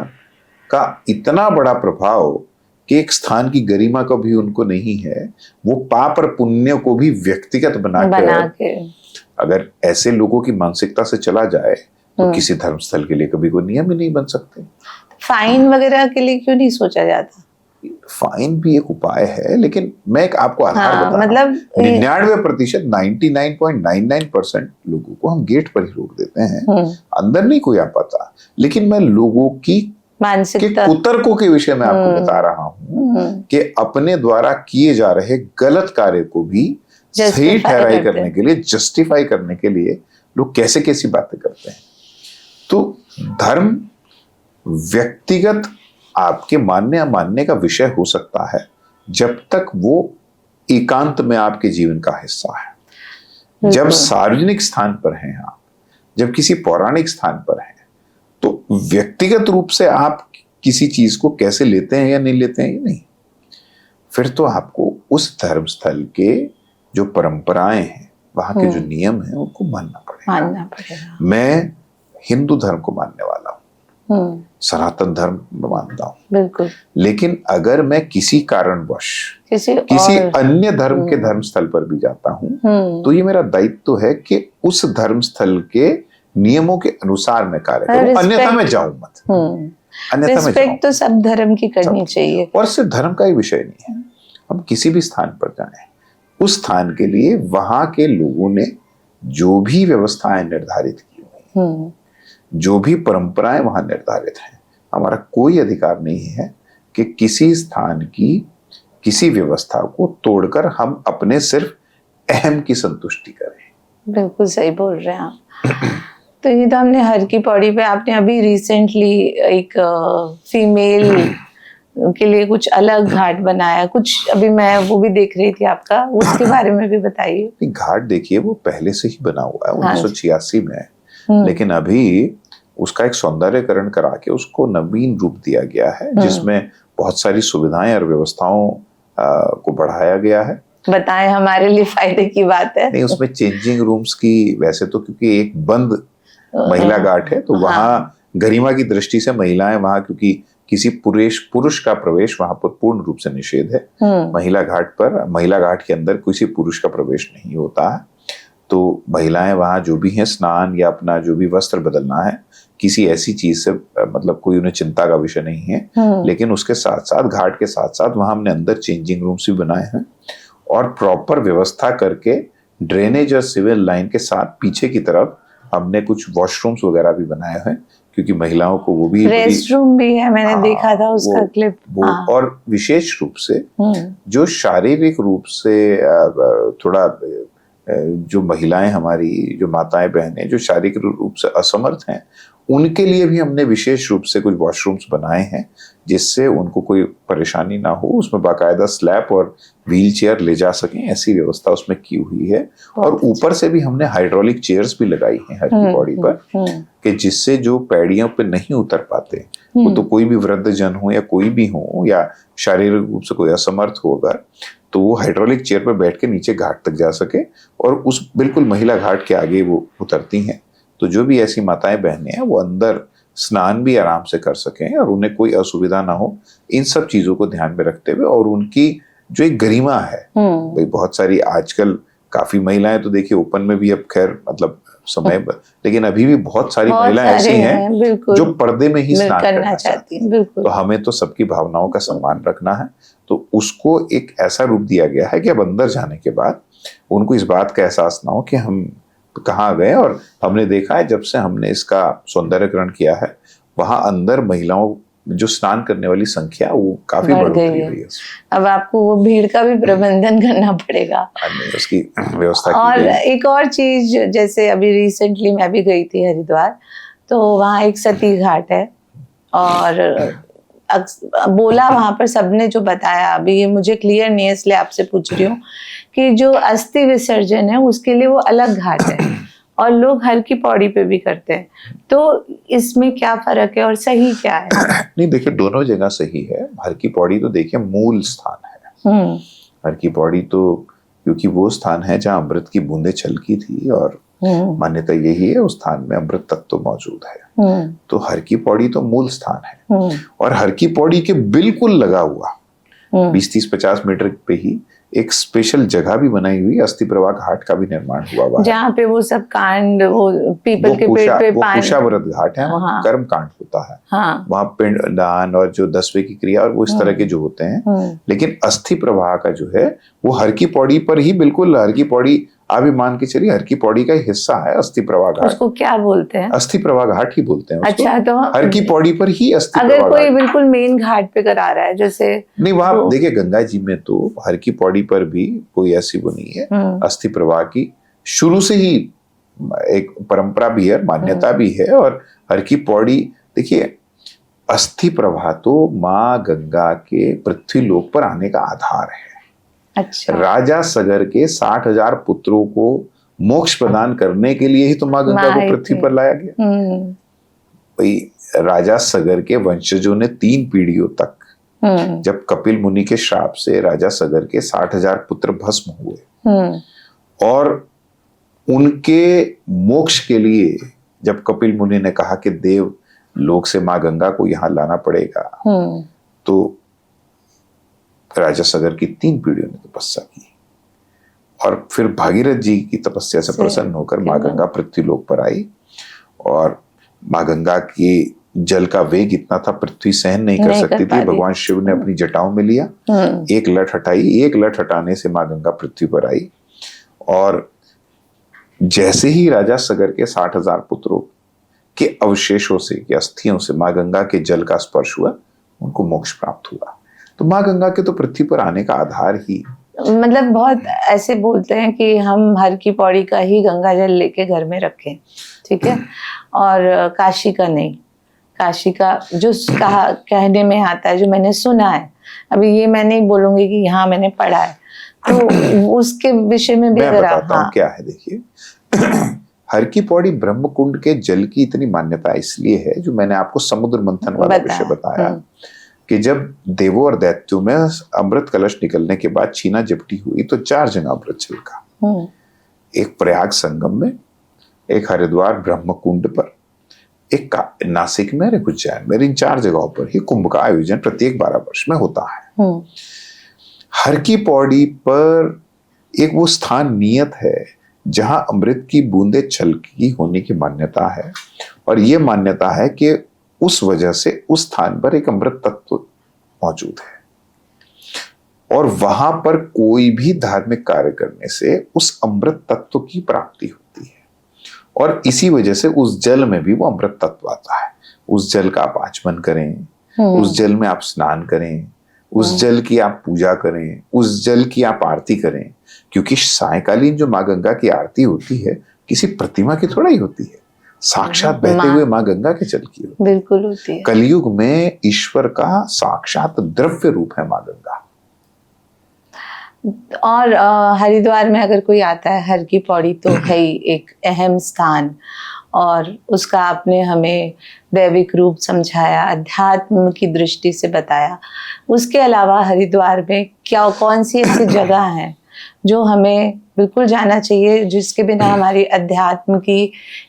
का इतना बड़ा प्रभाव कि एक स्थान की गरिमा का भी उनको नहीं है, वो पाप और पुण्य को भी व्यक्तिगत बना के अगर ऐसे लोगों की मानसिकता से चला जाए तो किसी धर्मस्थल के लिए कभी कोई नियम ही नहीं बन सकते। फाइन वगैरह के लिए क्यों नहीं सोचा जाता? फाइन भी एक उपाय है, लेकिन मैं एक आपको आधार बता रहा हूं, मतलब 99%, 99.99% लोगों को हम गेट पर ही रोक देते हैं, अंदर नहीं कोई आ पाता। लेकिन मैं लोगों की मानसिकता के कुतर्कों के विषय में आपको बता रहा हूं कि अपने द्वारा किए जा रहे गलत कार्य को भी सही ठहराई करने के लिए, जस्टिफाई करने के लिए लोग कैसे कैसी बातें करते हैं। तो धर्म व्यक्तिगत आपके मानने अमानने का विषय हो सकता है जब तक वो एकांत में आपके जीवन का हिस्सा है। जब सार्वजनिक स्थान पर हैं आप, जब किसी पौराणिक स्थान पर हैं, तो व्यक्तिगत रूप से आप किसी चीज को कैसे लेते हैं या नहीं लेते हैं, ये नहीं, फिर तो आपको उस धर्मस्थल के जो परंपराएं हैं, वहां के जो नियम हैं, उनको मानना पड़ेगा। मैं हिंदू धर्म को मानने वाला हूँ, सनातन धर्म मानता हूँ, बिल्कुल। लेकिन अगर मैं किसी कारणवश किसी अन्य धर्म के धर्मस्थल पर भी जाता हूँ तो ये मेरा दायित्व है कि उस धर्मस्थल के नियमों के अनुसार मैं कार्य करूं, अन्यथा मैं जाऊं मत। अन्यथा मैं जाऊं। तो सब धर्म की करनी चाहिए। और सिर्फ धर्म का ही विषय नहीं है, हम किसी भी स्थान पर जाएं, उस स्थान के लिए वहां के लोगों ने जो भी व्यवस्थाएं निर्धारित की हुई, जो भी परंपराएं वहां निर्धारित हैं, हमारा कोई अधिकार नहीं है कि किसी स्थान की किसी व्यवस्था को तोड़कर हम अपने सिर्फ अहम की संतुष्टि करें। बिल्कुल सही बोल रहे हैं आप। तो ये तो हमने हर की पौड़ी पे, आपने अभी रिसेंटली एक फीमेल के लिए कुछ अलग घाट बनाया, कुछ अभी मैं वो भी देख रही थी आपका, उसके बारे में भी बताइए। घाट देखिए, वो पहले से ही बना हुआ है 1986 में, लेकिन अभी उसका एक सौंदर्यकरण करा के उसको नवीन रूप दिया गया है, जिसमें बहुत सारी सुविधाएं और व्यवस्थाओं को बढ़ाया गया है। बताएं, हमारे लिए फायदे की बात है। नहीं, उसमें चेंजिंग रूम्स की, वैसे तो क्योंकि एक बंद महिला घाट है, तो वहां गरिमा की दृष्टि से महिलाएं वहां, क्योंकि किसी पुरुष का प्रवेश वहां पर पूर्ण रूप से निषेध है। महिला घाट के अंदर किसी पुरुष का प्रवेश नहीं होता है। तो महिलाएं वहां जो भी हैं, स्नान या अपना जो भी वस्त्र बदलना है, किसी ऐसी चीज से मतलब कोई उन्हें चिंता का विषय नहीं है। लेकिन उसके साथ साथ, घाट के साथ साथ, वहां हमने अंदर चेंजिंग रूम्स भी बनाए हैं और प्रॉपर व्यवस्था करके ड्रेनेज और सिविल लाइन के साथ पीछे की तरफ हमने कुछ वॉशरूम्स वगैरह भी बनाए हैं, क्योंकि महिलाओं को वो भी रेस्ट रूम भी है, मैंने देखा था उसका क्लिप। और विशेष रूप से जो शारीरिक रूप से थोड़ा जो महिलाएं हमारी, जो माताएं बहनें जो शारीरिक रूप से असमर्थ हैं, उनके लिए भी हमने विशेष रूप से कुछ वॉशरूम्स बनाए हैं, जिससे उनको कोई परेशानी ना हो। उसमें बाकायदा स्लैब और व्हील चेयर ले जा सकें, ऐसी व्यवस्था उसमें की हुई है। और ऊपर से भी हमने हाइड्रोलिक चेयर्स भी लगाई हैं हर की बॉडी पर, कि जिससे जो पैड़ियों पे नहीं उतर पाते, वो तो कोई भी वृद्ध जन हो या कोई भी हो या शारीरिक रूप से कोई असमर्थ होगा, तो वो हाइड्रोलिक चेयर पर बैठ के नीचे घाट तक जा सके और उस बिल्कुल महिला घाट के आगे वो उतरती हैं। तो जो भी ऐसी माताएं बहनें हैं, वो अंदर स्नान भी आराम से कर सकें और उन्हें कोई असुविधा ना हो, इन सब चीजों को ध्यान में रखते हुए। और उनकी जो एक गरिमा है, भाई बहुत सारी आजकल काफी महिलाएं तो देखिए ओपन में भी अब खैर मतलब समय, लेकिन अभी भी बहुत सारी महिलाएं ऐसी हैं जो पर्दे में ही स्नान करना चाहती हैं। तो हमें तो सबकी भावनाओं का सम्मान रखना है। तो उसको एक ऐसा रूप दिया गया है कि अब अंदर जाने के बाद उनको इस बात का एहसास ना हो कि हम कहाँ गए। और हमने देखा है, जब से हमने इसका सौंदर्यकरण किया है, वहां अंदर महिलाओं जो स्नान करने वाली संख्या वो काफी बढ़ गई है। अब आपको वो भीड़ का भी प्रबंधन करना पड़ेगा, उसकी व्यवस्था की और एक और चीज, जैसे अभी रिसेंटली मैं भी गई थी हरिद्वार, तो वहाँ एक सती घाट है, और बोला वहां पर सबने जो बताया, अभी ये मुझे क्लियर नहीं है इसलिए आपसे पूछ रही हूँ, कि जो अस्थि विसर्जन है उसके लिए वो अलग घाट है और लोग हर की पौड़ी पे भी करते हैं। तो इसमें क्या फर्क है और सही क्या है? नहीं देखिए, दोनों जगह सही है। हर की पौड़ी तो देखिए मूल स्थान है। हर की पौड़ी तो क्योंकि वो स्थान है जहाँ अमृत की बूंदें छलकी थी, और मान्यता यही है उस स्थान में अमृत तत्व तो मौजूद है। तो हर की पौड़ी तो मूल स्थान है। और हर की पौड़ी के बिल्कुल लगा हुआ 20-30-50 मीटर पे ही एक स्पेशल जगह भी बनाई हुई, अस्थि प्रवाह घाट का भी निर्माण हुआ हुआ है, जहाँ पे वो सब कांड, वो पीपल के पेड़ पे पानी, कुशाव्रत घाट है, वहाँ कर्म कांड होता है। वहाँ पिंड दान और जो 10वें की क्रिया और वो इस तरह के जो होते हैं। लेकिन अस्थि प्रवाह का जो है वो हर की पौड़ी पर ही, बिल्कुल हर की पौड़ी आप भी मान के चलिए हर की पौड़ी का हिस्सा है अस्थि प्रवाह घाट। उसको क्या बोलते हैं? अस्थि प्रवाह घाट ही बोलते हैं उसको। अच्छा, तो हर की पौड़ी पर ही अस्थि अगर कोई बिल्कुल मेन घाट पे करा रहा है, जैसे नहीं, वहां देखिए गंगा जी में तो हर की पौड़ी पर भी कोई ऐसी वो नहीं है। अस्थि प्रवाह की शुरू से ही एक परंपरा भी है, मान्यता भी है। और हर की पौड़ी देखिए, अस्थि प्रवाह तो माँ गंगा के पृथ्वी लोक पर आने का आधार है। अच्छा। राजा सगर के 60,000 पुत्रों को मोक्ष प्रदान करने के लिए ही तो माँ गंगा को पृथ्वी पर लाया गया। भाई राजा सगर के वंशजों ने 3 पीढ़ियों तक, जब कपिल मुनि के श्राप से राजा सगर के 60,000 पुत्र भस्म हुए, और उनके मोक्ष के लिए जब कपिल मुनि ने कहा कि देव लोक से माँ गंगा को यहाँ लाना पड़ेगा, तो राजा सगर की 3 पीढ़ियों ने तपस्या की, और फिर भागीरथ जी की तपस्या से प्रसन्न होकर माँ गंगा पृथ्वी लोक पर आई। और माँ गंगा की जल का वेग इतना था, पृथ्वी सहन नहीं कर सकती थी। भगवान शिव ने अपनी जटाओं में लिया, एक लठ हटाई, एक लठ हटाने से माँ गंगा पृथ्वी पर आई। और जैसे ही राजा सगर के 60,000 पुत्रों के अवशेषों से, के अस्थियों से माँ गंगा के जल का स्पर्श हुआ, उनको मोक्ष प्राप्त हुआ। तो माँ गंगा के तो पृथ्वी पर आने का आधार ही, मतलब बहुत ऐसे बोलते हैं कि हम हर की पौड़ी का ही गंगा जल लेके घर में रखें, ठीक है, और काशी का नहीं। काशी का जो कहने में आता है, जो मैंने सुना है, अभी ये मैं नहीं बोलूंगी कि यहाँ मैंने पढ़ा है, तो उसके विषय में भी मैं बताता हूँ क्या है। देखिए हर की पौड़ी ब्रह्म कुंड के जल की इतनी मान्यता इसलिए है, जो मैंने आपको समुद्र मंथन वाला विषय बताया, कि जब देवों और दैत्यों में अमृत कलश निकलने के बाद छीना झपटी हुई, तो 4 जगह अमृत छिलका। एक प्रयाग संगम में, एक हरिद्वार ब्रह्म कुंड पर, एक नासिक में, एक उज्जैन में। इन 4 जगहों पर ही कुंभ का आयोजन प्रत्येक 12 वर्ष में होता है। हर की पौड़ी पर एक वो स्थान नियत है जहां अमृत की बूंदें छलकी होने की मान्यता है, और ये मान्यता है कि उस वजह से उस स्थान पर एक अमृत तत्व मौजूद है, और वहां पर कोई भी धार्मिक कार्य करने से उस अमृत तत्व की प्राप्ति होती है, और इसी वजह से उस जल में भी वो अमृत तत्व आता है। उस जल का आप आचमन करें, उस जल में आप स्नान करें, उस जल की आप पूजा करें, उस जल की आप आरती करें, क्योंकि सायकालीन जो माँ गंगा की आरती होती है किसी प्रतिमा की थोड़ा ही होती है, साक्षात बहते हुए माँ गंगा के जल की होती है। बिल्कुल होती है। कलयुग में ईश्वर का साक्षात द्रव्य रूप है माँ गंगा। और हरिद्वार में अगर कोई आता है, हर की पौड़ी तो है ही एक अहम स्थान, और उसका आपने हमें दैविक रूप समझाया, अध्यात्म की दृष्टि से बताया। उसके अलावा हरिद्वार में क्या कौन सी ऐसी जगह हैं जो हमें बिल्कुल जाना चाहिए, जिसके बिना हमारी अध्यात्म की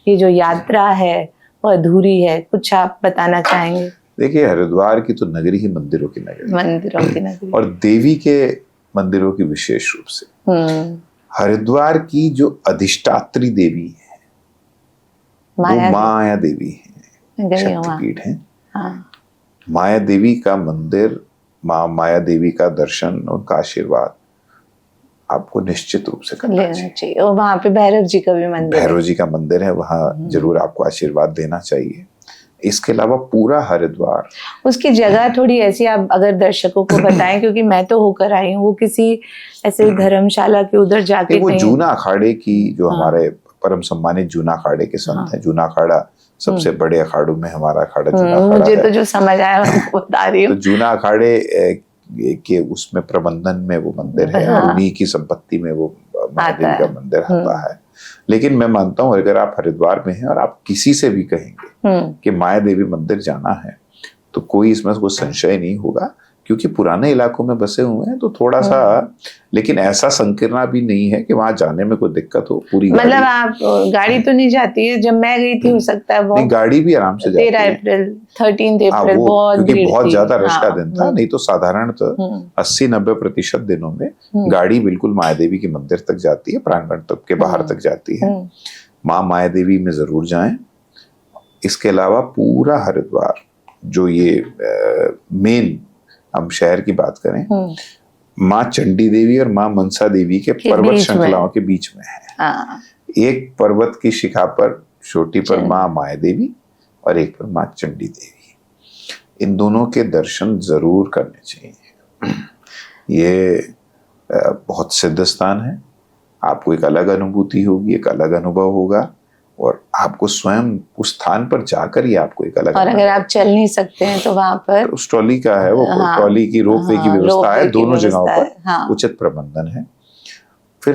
ये जो यात्रा है वो अधूरी है? कुछ आप बताना चाहेंगे? देखिए, हरिद्वार की तो नगरी ही मंदिरों की नगरी, मंदिरों की नगरी, और देवी के मंदिरों की विशेष रूप से। हरिद्वार की जो अधिष्ठात्री देवी है वो माया देवी है, शक्तिपीठ है। हाँ। माया देवी का मंदिर, माया देवी का दर्शन, उनका आशीर्वाद आपको निश्चित रूप से करना चाहिए। और वहाँ पे भैरव जी का भी मंदिर है। भैरव जी का मंदिर है, वहाँ जरूर आपको आशीर्वाद देना चाहिए। इसके अलावा पूरा हरिद्वार, उसकी जगह थोड़ी ऐसी आप अगर दर्शकों को बताएं, क्योंकि मैं तो होकर आई हूँ, वो किसी ऐसे धर्मशाला के उधर जाके वो जूना अखाड़े की, जो हमारे परम सम्मानित जूना अखाड़े के संत हैं। जूना अखाड़ा सबसे बड़े अखाड़ों में हमारा अखाड़ा जूना अखाड़ा मुझे तो जो समझ आया मैं बता रही हूँ। तो जूना अखाड़े के उसमें प्रबंधन में वो मंदिर है, और उन्हीं की संपत्ति में वो महादेव का मंदिर आता है। लेकिन मैं मानता हूँ अगर आप हरिद्वार में हैं और आप किसी से भी कहेंगे कि माया देवी मंदिर जाना है, तो कोई इसमें कोई संशय नहीं होगा, क्योंकि पुराने इलाकों में बसे हुए हैं तो थोड़ा सा, लेकिन ऐसा संकीर्ण भी नहीं है कि वहां जाने में कोई दिक्कत हो। पूरी मतलब आप गाड़ी तो नहीं जाती है? जब मैं गई थी हो सकता है नहीं, गाड़ी भी आराम से जाती है। 13 अप्रैल 13 अप्रैल क्योंकि बहुत ज्यादा रश का दिन था, नहीं तो साधारणतः 80-90% दिनों में गाड़ी बिल्कुल माया देवी के मंदिर तक जाती है, प्रांगण तक के बाहर तक जाती है। माँ माया देवी में जरूर जाएं। इसके अलावा पूरा हरिद्वार, जो ये मेन हम शहर की बात करें, माँ चंडी देवी और माँ मनसा देवी के पर्वत श्रृंखलाओं के बीच में है। एक पर्वत की शिखा पर, चोटी पर माँ माया देवी और एक पर माँ चंडी देवी। इन दोनों के दर्शन जरूर करने चाहिए। ये बहुत सिद्ध स्थान है, आपको एक अलग अनुभूति होगी, एक अलग अनुभव होगा, और आपको स्वयं उस स्थान पर जाकर ही आपको एक अलग, और अगर आप चल नहीं सकते हैं तो वहां पर उस ट्रॉली का है, वो ट्रॉली की रोपवे की व्यवस्था है, दोनों जगहों पर उचित प्रबंधन है। फिर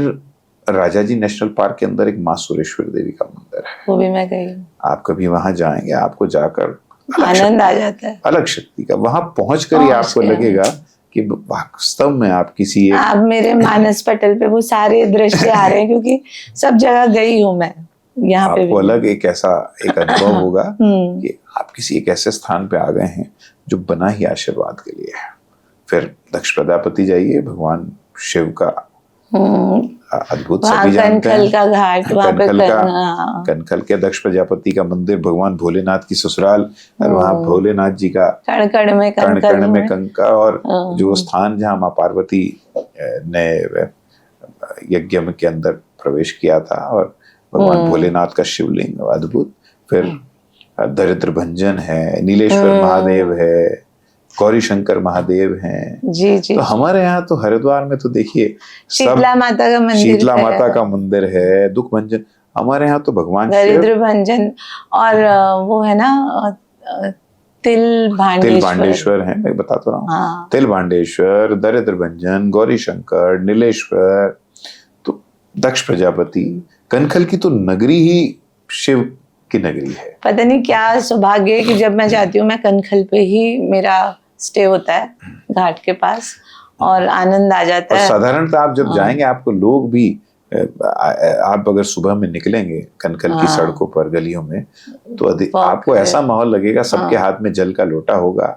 राजा जी नेशनल पार्क के अंदर एक माँ सुरेश्वर देवी का मंदिर है, वो भी मैं गई। आप कभी वहां जाएंगे, आपको जाकर आनंद आ जाता है, अलग शक्ति का। वहां पहुंचकर ही आपको लगेगा कि वास्तव में आप किसी आप मेरे मानस पटल पे वो सारे दृश्य आ रहे हैं, क्योंकि सब जगह गई हूँ मैं। यहाँ पे आपको अलग एक अनुभव होगा कि आप किसी एक ऐसे स्थान पे आ गए हैं जो बना ही आशीर्वाद के लिए है। फिर दक्ष प्रजापति जाइए, भगवान शिव का अद्भुत सभी जानते हैं। कनखल का घाट, कनखल के दक्ष प्रजापति का मंदिर, भगवान भोलेनाथ की ससुराल, और वहाँ भोलेनाथ जी का कण कण में कंका, और जो स्थान जहाँ माँ पार्वती ने यज्ञ के अंदर प्रवेश किया था, और भगवान भोलेनाथ का शिवलिंग अद्भुत। फिर दरिद्र भंजन है, नीलेश्वर महादेव है, गौरी शंकर महादेव हैं। जी जी। तो हमारे यहाँ तो हरिद्वार में तो देखिए शीतला माता का मंदिर, शीतला माता का मंदिर है, दुख भंजन। हमारे यहाँ तो भगवान दरिद्र भंजन, और वो है ना तिल भांडेश्वर है, मैं बताता रहा हूँ। तिल भांडेश्वर, दरिद्र भंजन, गौरी शंकर, नीलेश्वर, तो दक्ष प्रजापति। कनखल की तो नगरी ही शिव की नगरी है। पता नहीं क्या सौभाग्य है कि जब मैं जाती हूँ, मैं कनखल पे ही मेरा स्टे होता है, घाट के पास, और आनंद आ जाता है। साधारणतः आप जब जाएंगे, आपको लोग भी, आप अगर सुबह में निकलेंगे कनखल की सड़कों पर, गलियों में, तो आपको ऐसा माहौल लगेगा, सबके हाथ में जल का लोटा होगा,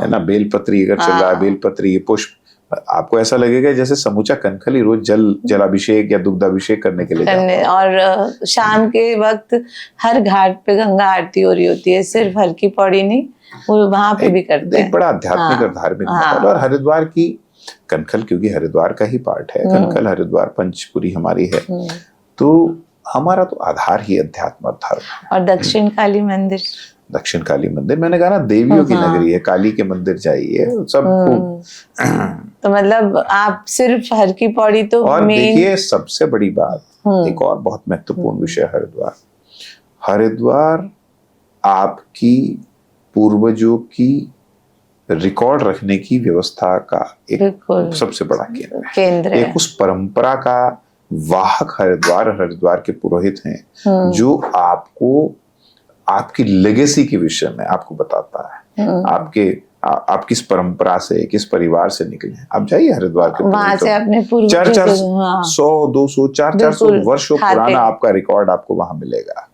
है ना, बेलपत्री अगर चल रहा है, बेलपत्री, पुष्प, आपको ऐसा लगेगा जैसे समूचा कनखल ही रोज जलाभिषेक या दुग्धाभिषेक करने के लिए जाता है। और शाम के वक्त हर घाट पे गंगा आरती हो रही होती है, सिर्फ हर की पौड़ी नहीं, वो वहां पे भी करते हैं। एक बड़ा आध्यात्मिक और धार्मिक माहौल। और हरिद्वार की कनखल, क्योंकि हरिद्वार का ही पार्ट है, कनखल हरिद्वार पंचपुरी हमारी है, तो हमारा तो आधार ही अध्यात्म और धर्म है। और दक्षिण काली मंदिर, दक्षिण काली मंदिर, मैंने कहा ना देवियों की नगरी है, काली के मंदिर जाइए सबको। तो मतलब आप सिर्फ हर की पौड़ी तो और देखिए सबसे बड़ी बात, एक और बहुत महत्वपूर्ण विषय, हरिद्वार आपकी पूर्वजों की रिकॉर्ड रखने की व्यवस्था का एक सबसे बड़ा केंद्र है। एक उस परंपरा का वाहक हरिद्वार के पुरोहित हैं, जो आपको आपकी लेगेसी के विषय में आपको बताता है, आप किस परंपरा से, किस परिवार से निकले हैं। आप जाइए हरिद्वार के, वहां से अपने 100-200 400 वर्षों पुराना आपका रिकॉर्ड आपको वहां मिलेगा।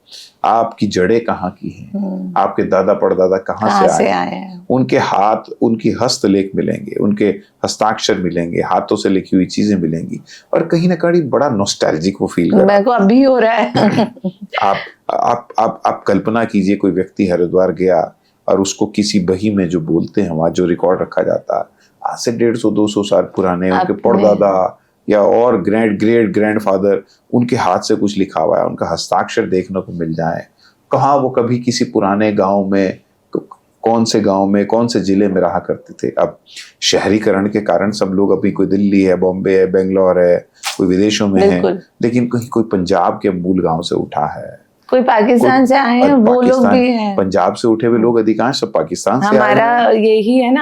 आपकी जड़ें कहाँ की हैं, आपके दादा परदादा कहाँ से आए हैं, उनके हाथ, उनकी हस्तलेख मिलेंगे, उनके हस्ताक्षर मिलेंगे, हाथों से लिखी हुई चीजें मिलेंगी, और कहीं ना कहीं बड़ा नॉस्टैल्जिक वो फील मेरे को अभी हो रहा है। आप कल्पना कीजिए, कोई व्यक्ति हरिद्वार गया और उसको किसी बही में जो बोलते हैं वहां जो रिकॉर्ड रखा जाता है, आज से 150-200 साल पुराने, उनके परदादा या और ग्रेट ग्रैंडफादर, उनके हाथ से कुछ लिखा हुआ है, उनका हस्ताक्षर देखने को मिल जाए। कहाँ वो कभी किसी पुराने गांव में, कौन से गांव में, कौन से जिले में रहा करते थे। अब शहरीकरण के कारण सब लोग अभी, कोई दिल्ली है, बॉम्बे है, बेंगलोर है, कोई विदेशों में है, लेकिन कहीं कोई पंजाब के मूल गांव से उठा है, कोई पाकिस्तान से आए हैं, वो लोग भी हैं। पंजाब से उठे हुए लोग अधिकांश सब पाकिस्तान से आए हैं। हमारा यही है ना,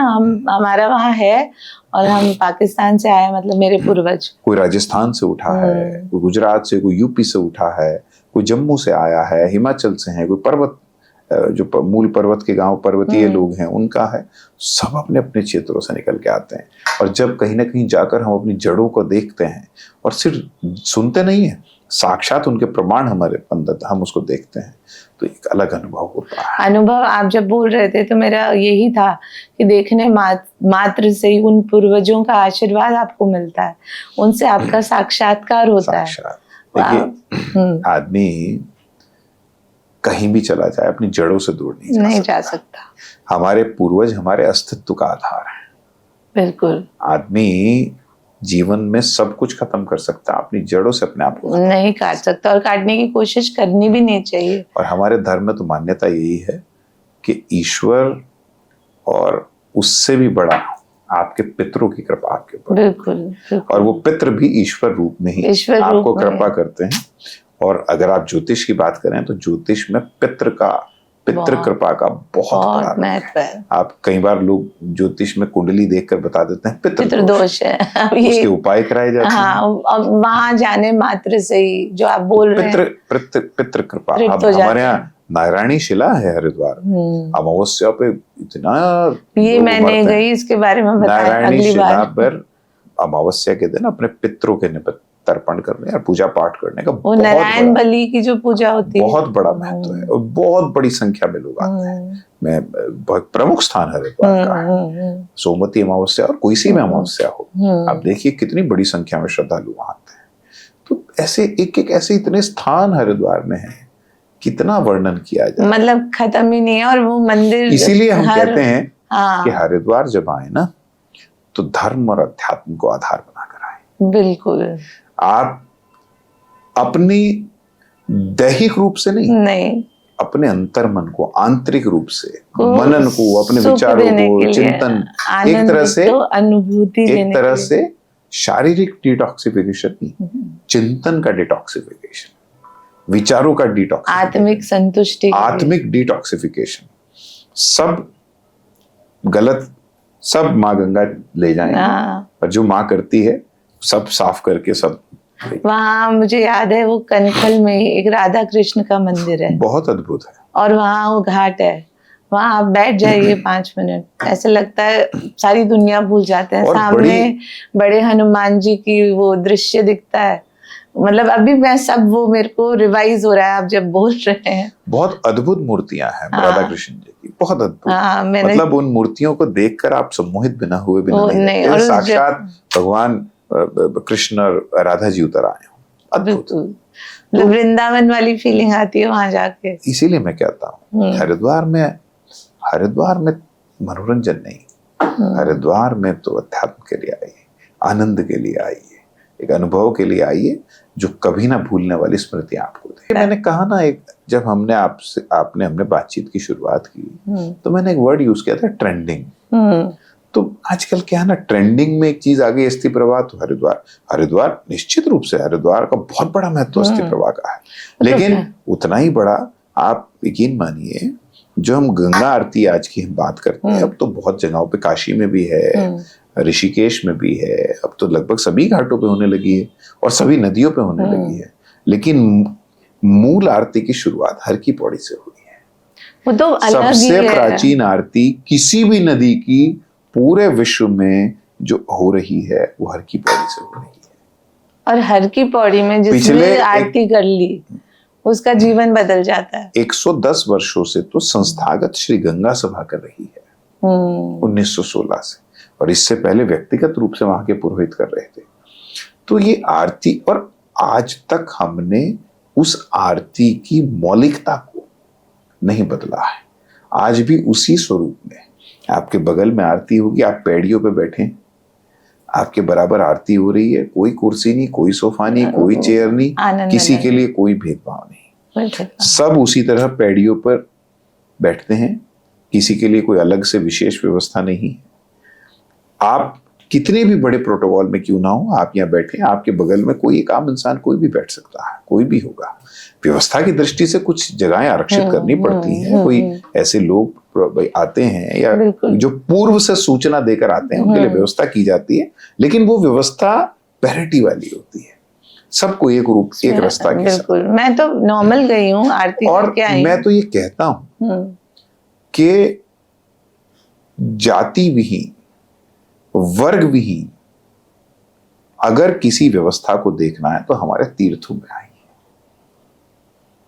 हमारा वहाँ है और हम पाकिस्तान से आए, मतलब मेरे पूर्वज। कोई राजस्थान से उठा है, कोई गुजरात से, कोई यूपी से उठा है, कोई जम्मू से आया है, हिमाचल से है, कोई पर्वत, जो मूल पर्वत के गांव, पर्वतीय लोग हैं, उनका है। सब अपने अपने क्षेत्रों से निकल के आते हैं, और जब कहीं ना कहीं जाकर हम अपनी जड़ों को देखते हैं, और सिर्फ सुनते नहीं है, साक्षात उनके प्रमाण हमारे अंदर, हम उसको देखते हैं, तो एक अलग अनुभव होता है। अनुभव आप जब बोल रहे थे तो मेरा यही था कि देखने मात्र से ही उन पूर्वजों का आशीर्वाद आपको मिलता है, उनसे आपका साक्षात्कार होता है। देखिए आदमी कहीं भी चला जाए, अपनी जड़ों से दूर नहीं जा सकता। हमारे पूर्वज हमारे अस्तित्व का आधार है। बिल्कुल। आदमी जीवन में सब कुछ खत्म कर सकता है, अपनी जड़ों से अपने आप को नहीं काट सकता, और काटने की कोशिश करनी भी नहीं चाहिए। और हमारे धर्म में तो मान्यता यही है कि ईश्वर और उससे भी बड़ा आपके पितरों की कृपा आपके ऊपर। बिल्कुल। और वो पितर भी ईश्वर रूप में ही आपको कृपा करते हैं। और अगर आप ज्योतिष की बात करें तो ज्योतिष में पितृ कृपा का बहुत बड़ा महत्व है। आप कई बार लोग ज्योतिष में कुंडली देखकर बता देते हैं पितृ दोष है, उसके उपाय कराए जाते हैं। अब वहां जाने मात्र से ही जो आप बोल रहे हैं, पितृ कृपा। अब हमारे यहाँ नारायणी शिला है हरिद्वार, अमावस्या पे इतना, ये मैं नहीं गई, इसके बारे में बताएं नारायणी शिला पर अमावस्या के दिन अपने पितरों के निमित्त तर्पण करने और पूजा पाठ करने का वो नारायण बलि की जो पूजा होती है, बहुत बड़ा महत्व है, और बहुत बड़ी संख्या में लोग आते हैं। मैं बहुत प्रमुख स्थान हरिद्वार का है, सोमवती अमावस्या और कोई सी में अमावस्या हो, आप देखिए कितनी बड़ी संख्या में श्रद्धालु वहां आते हैं। तो ऐसे एक ऐसे इतने स्थान हरिद्वार में है, कितना वर्णन किया जाए, मतलब खत्म ही नहीं है। और वो मंदिर, इसीलिए हम कहते हैं कि हरिद्वार जब आए ना, तो धर्म और अध्यात्म को आधार बनाकर आए। बिल्कुल। आप अपनी दैहिक रूप से नहीं, अपने अंतर मन को, आंतरिक रूप से मनन को, अपने विचारों को, चिंतन, एक तरह से अनुभूति, एक तरह से शारीरिक डिटॉक्सिफिकेशन, चिंतन का डिटॉक्सिफिकेशन, विचारों का डिटॉक्सिफिकेशन, आत्मिक संतुष्टि, आत्मिक डिटॉक्सिफिकेशन, सब गलत, सब माँ गंगा ले जाएंगे, और जो माँ करती है सब साफ करके सब। वहाँ मुझे याद है, वो कनखल में एक राधा कृष्ण का मंदिर है, बहुत अद्भुत है, और वहाँ वो घाट है, वहाँ आप बैठ जाइए 5 मिनट, ऐसे लगता है सारी दुनिया भूल जाते हैं। सामने बड़े हनुमान जी की वो दृश्य दिखता है, मतलब अभी मैं सब वो मेरे को रिवाइज हो रहा है आप जब बोल रहे हैं। बहुत अद्भुत मूर्तियां हैं राधा कृष्ण जी की, बहुत अद्भुत। मतलब उन मूर्तियों को देखकर आप सम्मोहित बिना हुए बिना नहीं, और साक्षात भगवान कृष्ण और राधा जी उतर आए हो। अद्भुत। तो वृंदावन वाली फीलिंग आती है वहां जाके। इसीलिए मैं कहता हूँ हरिद्वार में मनोरंजन नहीं, हरिद्वार में तो अध्यात्म के लिए आइए, आनंद के लिए आइए, एक अनुभव के लिए आइए जो कभी ना भूलने वाली स्मृतियां आपको दे। मैंने कहा ना, एक जब हमने हमने बातचीत की शुरुआत की तो मैंने एक वर्ड यूज किया था, ट्रेंडिंग। तो आजकल क्या है ना, ट्रेंडिंग में एक चीज आ गई अस्थि प्रवाह, तो हरिद्वार निश्चित रूप से हरिद्वार का बहुत बड़ा महत्व अस्थि प्रवाह का है, लेकिन उतना ही बड़ा आप यकीन मानिए जो हम गंगा आरती आज की हम बात करते हैं, अब तो बहुत जगहों पे, काशी में भी है, ऋषिकेश में भी है, अब तो लगभग सभी घाटों पे होने लगी है और सभी नदियों पे होने लगी है, लेकिन मूल आरती की शुरुआत हर की पौड़ी से हुई है। वो तो अलग सबसे प्राचीन आरती किसी भी नदी की पूरे विश्व में जो हो रही है वो हर की पौड़ी से हो रही है। और हर की पौड़ी में जिसने आरती कर ली उसका जीवन बदल जाता है। 110 वर्षों से तो संस्थागत श्री गंगा सभा कर रही है 1916 से, और इससे पहले व्यक्तिगत रूप से वहां के पुरोहित कर रहे थे। तो ये आरती, और आज तक हमने उस आरती की मौलिकता को नहीं बदला है। आज भी उसी स्वरूप में आपके बगल में आरती होगी, आप पैड़ियों पे बैठे, आपके बराबर आरती हो रही है, कोई कुर्सी नहीं, कोई सोफा नहीं, कोई चेयर नहीं, किसी के लिए कोई भेदभाव नहीं, सब उसी तरह पैड़ियों पर बैठते हैं, किसी के लिए कोई अलग से विशेष व्यवस्था नहीं है। आप कितने भी बड़े प्रोटोकॉल में क्यों ना हो, आप यहाँ बैठे, आपके बगल में कोई एक आम इंसान कोई भी बैठ सकता है, कोई भी होगा। व्यवस्था की दृष्टि से कुछ जगहें आरक्षित करनी पड़ती हैं, कोई ऐसे लोग आते हैं या जो पूर्व से सूचना देकर आते हैं, उनके लिए व्यवस्था की जाती है, लेकिन वो व्यवस्था पैरिटी वाली होती है, सबको एक रूप, एक रास्ता के साथ। मैं तो नॉर्मल गई हूँ आरती, और मैं तो ये कहता हूँ कि जाति विहीन, वर्ग विहीन अगर किसी व्यवस्था को देखना है तो हमारे तीर्थों में आइए।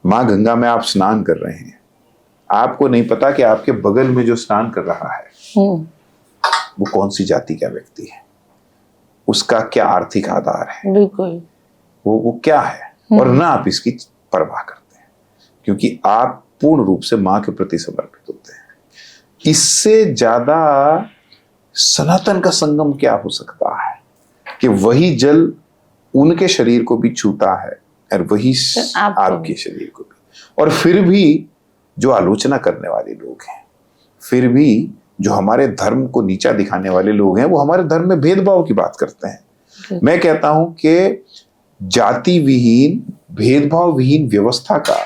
मां गंगा में आप स्नान कर रहे हैं, आपको नहीं पता कि आपके बगल में जो स्नान कर रहा है वो कौन सी जाति का व्यक्ति है, उसका क्या आर्थिक आधार है, बिल्कुल वो क्या है, और ना आप इसकी परवाह करते हैं, क्योंकि आप पूर्ण रूप से मां के प्रति समर्पित होते हैं। इससे ज्यादा सनातन का संगम क्या हो सकता है कि वही जल उनके शरीर को भी छूता है और वही आपके शरीर को भी। और फिर भी जो आलोचना करने वाले लोग हैं, फिर भी जो हमारे धर्म को नीचा दिखाने वाले लोग हैं, वो हमारे धर्म में भेदभाव की बात करते हैं। मैं कहता हूं कि जाति विहीन, भेदभाव विहीन व्यवस्था का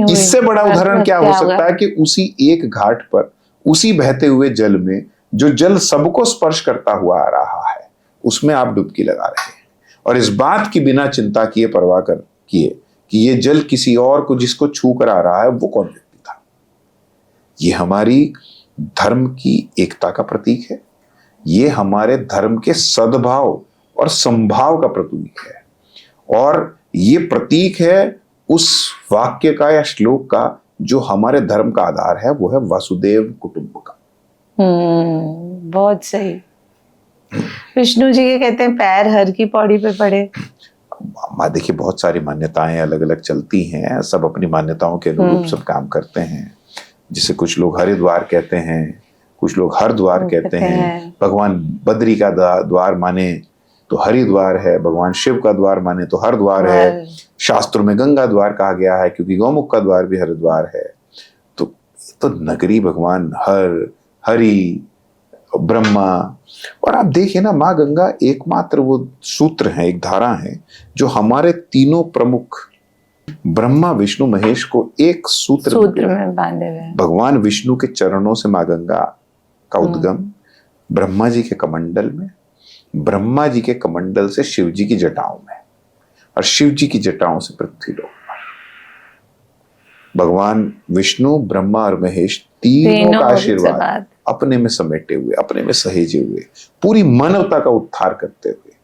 इससे बड़ा उदाहरण क्या हो सकता है कि उसी एक घाट पर, उसी बहते हुए जल में, जो जल सबको स्पर्श करता हुआ आ रहा है, उसमें आप डुबकी लगा रहे हैं, और इस बात की बिना चिंता किए, परवाह किए कि ये जल किसी और को जिसको छू कर आ रहा है वो कौन व्यक्ति था। ये हमारी धर्म की एकता का प्रतीक है, ये हमारे धर्म के सद्भाव और संभाव का प्रतीक है, और ये प्रतीक है उस वाक्य का या श्लोक का जो हमारे धर्म का आधार है, वो है वसुदेव कुटुंबकम। बहुत सही। विष्णु जी के कहते हैं पैर हर की पौड़ी पे पड़े। देखिए बहुत सारी मान्यताएं अलग अलग चलती हैं, सब अपनी मान्यताओं के अनुरूप सब काम करते हैं। जिसे कुछ लोग हरिद्वार कहते हैं, कुछ लोग हरद्वार कहते हैं। भगवान बद्री का द्वार माने तो हरिद्वार है, भगवान शिव का द्वार माने तो हरद्वार है। शास्त्रों में गंगा द्वार कहा गया है क्योंकि गौमुख का द्वार भी हरिद्वार है। तो नगरी भगवान हरि, ब्रह्मा। और आप देखिए ना, माँ गंगा एकमात्र वो सूत्र है, एक धारा है जो हमारे तीनों प्रमुख ब्रह्मा विष्णु महेश को एक सूत्र में बांधे हुए। भगवान विष्णु के चरणों से माँ गंगा का उद्गम, ब्रह्मा जी के कमंडल में, ब्रह्मा जी के कमंडल से शिव जी की जटाओं में, और शिव जी की जटाओं से पृथ्वी लोक। भगवान विष्णु, ब्रह्मा और महेश तीनों का आशीर्वाद अपने में समेटे हुए, अपने में सहेजे हुए, पूरी मानवता का उद्धार करते हुए,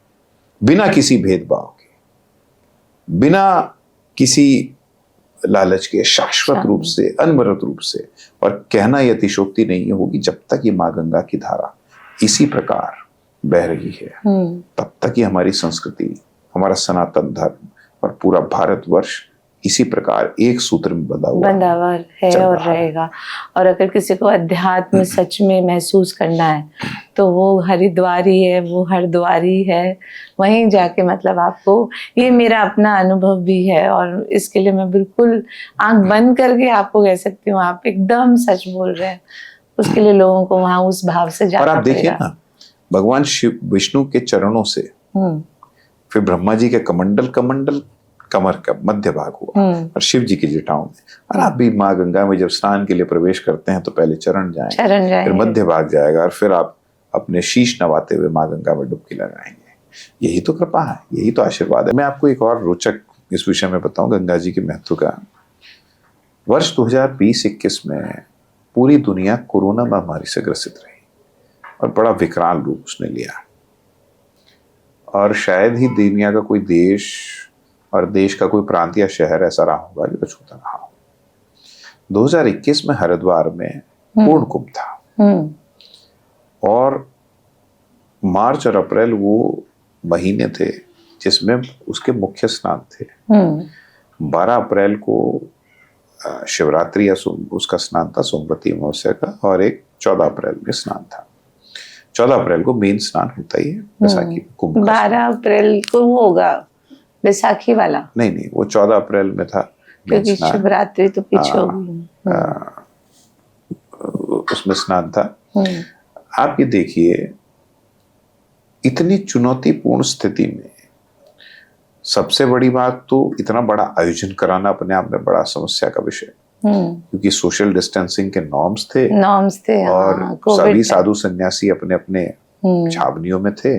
बिना किसी भेदभाव के, बिना किसी लालच के, शाश्वत रूप से, अनवरत रूप से। और कहना यह अतिशोक्ति नहीं होगी, जब तक ये माँ गंगा की धारा इसी प्रकार बह रही है तब तक ही हमारी संस्कृति, हमारा सनातन धर्म और पूरा भारतवर्ष इसी प्रकार एक सूत्र में बंधा हुआ है और रहेगा। और अगर किसी को अध्यात्म सच में महसूस करना है तो वो हरिद्वारी है, वो हरद्वारी है, वहीं जाके मतलब आपको, ये मेरा अपना अनुभव भी है और इसके लिए मैं बिल्कुल आंख बंद करके आपको कह सकती हूँ, आप एकदम सच बोल रहे हैं। उसके लिए लोगों को वहां उस भाव से जाना पड़ेगा। और आप देखिए ना, भगवान शिव विष्णु के चरणों से फिर ब्रह्मा जी के कमंडल कमर का मध्य भाग हुआ और शिव जी की जटाओं में। और आप भी माँ गंगा में जब स्नान के लिए प्रवेश करते हैं तो पहले चरण जाएंगे, फिर मध्य भाग जाएगा और फिर आप अपने शीश नवाते हुए माँ गंगा में डुबकी लगाएंगे। यही तो कृपा है, यही तो आशीर्वाद है। मैं आपको एक और रोचक इस विषय में बताऊं गंगा जी के महत्व का। वर्ष 2020-21 में पूरी दुनिया कोरोना महामारी से ग्रसित रही और बड़ा विकराल रूप उसने लिया। और शायद ही दुनिया का कोई देश और देश का कोई प्रांत या शहर ऐसा रहा होगा जो अछूता रहा हो। 2021 में हरिद्वार में पूर्ण कुंभ था और मार्च और अप्रैल वो महीने थे जिसमें उसके मुख्य स्नान थे। 12 अप्रैल को शिवरात्रि या उसका स्नान था, सोमवती अमावस्या का, और एक 14 अप्रैल में स्नान था। 14 अप्रैल को मेन स्नान होता ही है बैसाखी कुंभ। 12 अप्रैल को होगा बैसाखी वाला? नहीं, वो 14 अप्रैल में था क्योंकि शिवरात्रि तो पीछे हो गई, उसमें स्नान था। आप ये देखिए, इतनी चुनौतीपूर्ण स्थिति में सबसे बड़ी बात तो इतना बड़ा आयोजन कराना अपने आप में बड़ा समस्या का विषय, क्योंकि सोशल डिस्टेंसिंग के नॉर्म्स थे और सभी साधु सन्यासी अपने अपने छावनियों में थे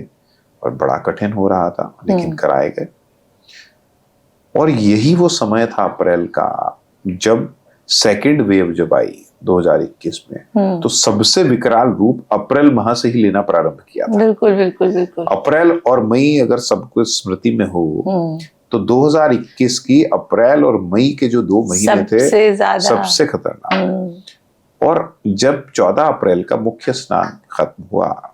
और बड़ा कठिन हो रहा था, लेकिन कराए गए। और यही वो समय था अप्रैल का जब सेकेंड वेव जब आई 2021 में, तो सबसे विकराल रूप अप्रैल माह से ही लेना प्रारंभ किया था। बिल्कुल। अप्रैल और मई अगर सबको स्मृति में हो तो 2021 की अप्रैल और मई के जो 2 महीने थे सबसे खतरनाक। और जब 14 अप्रैल का मुख्य स्नान खत्म हुआ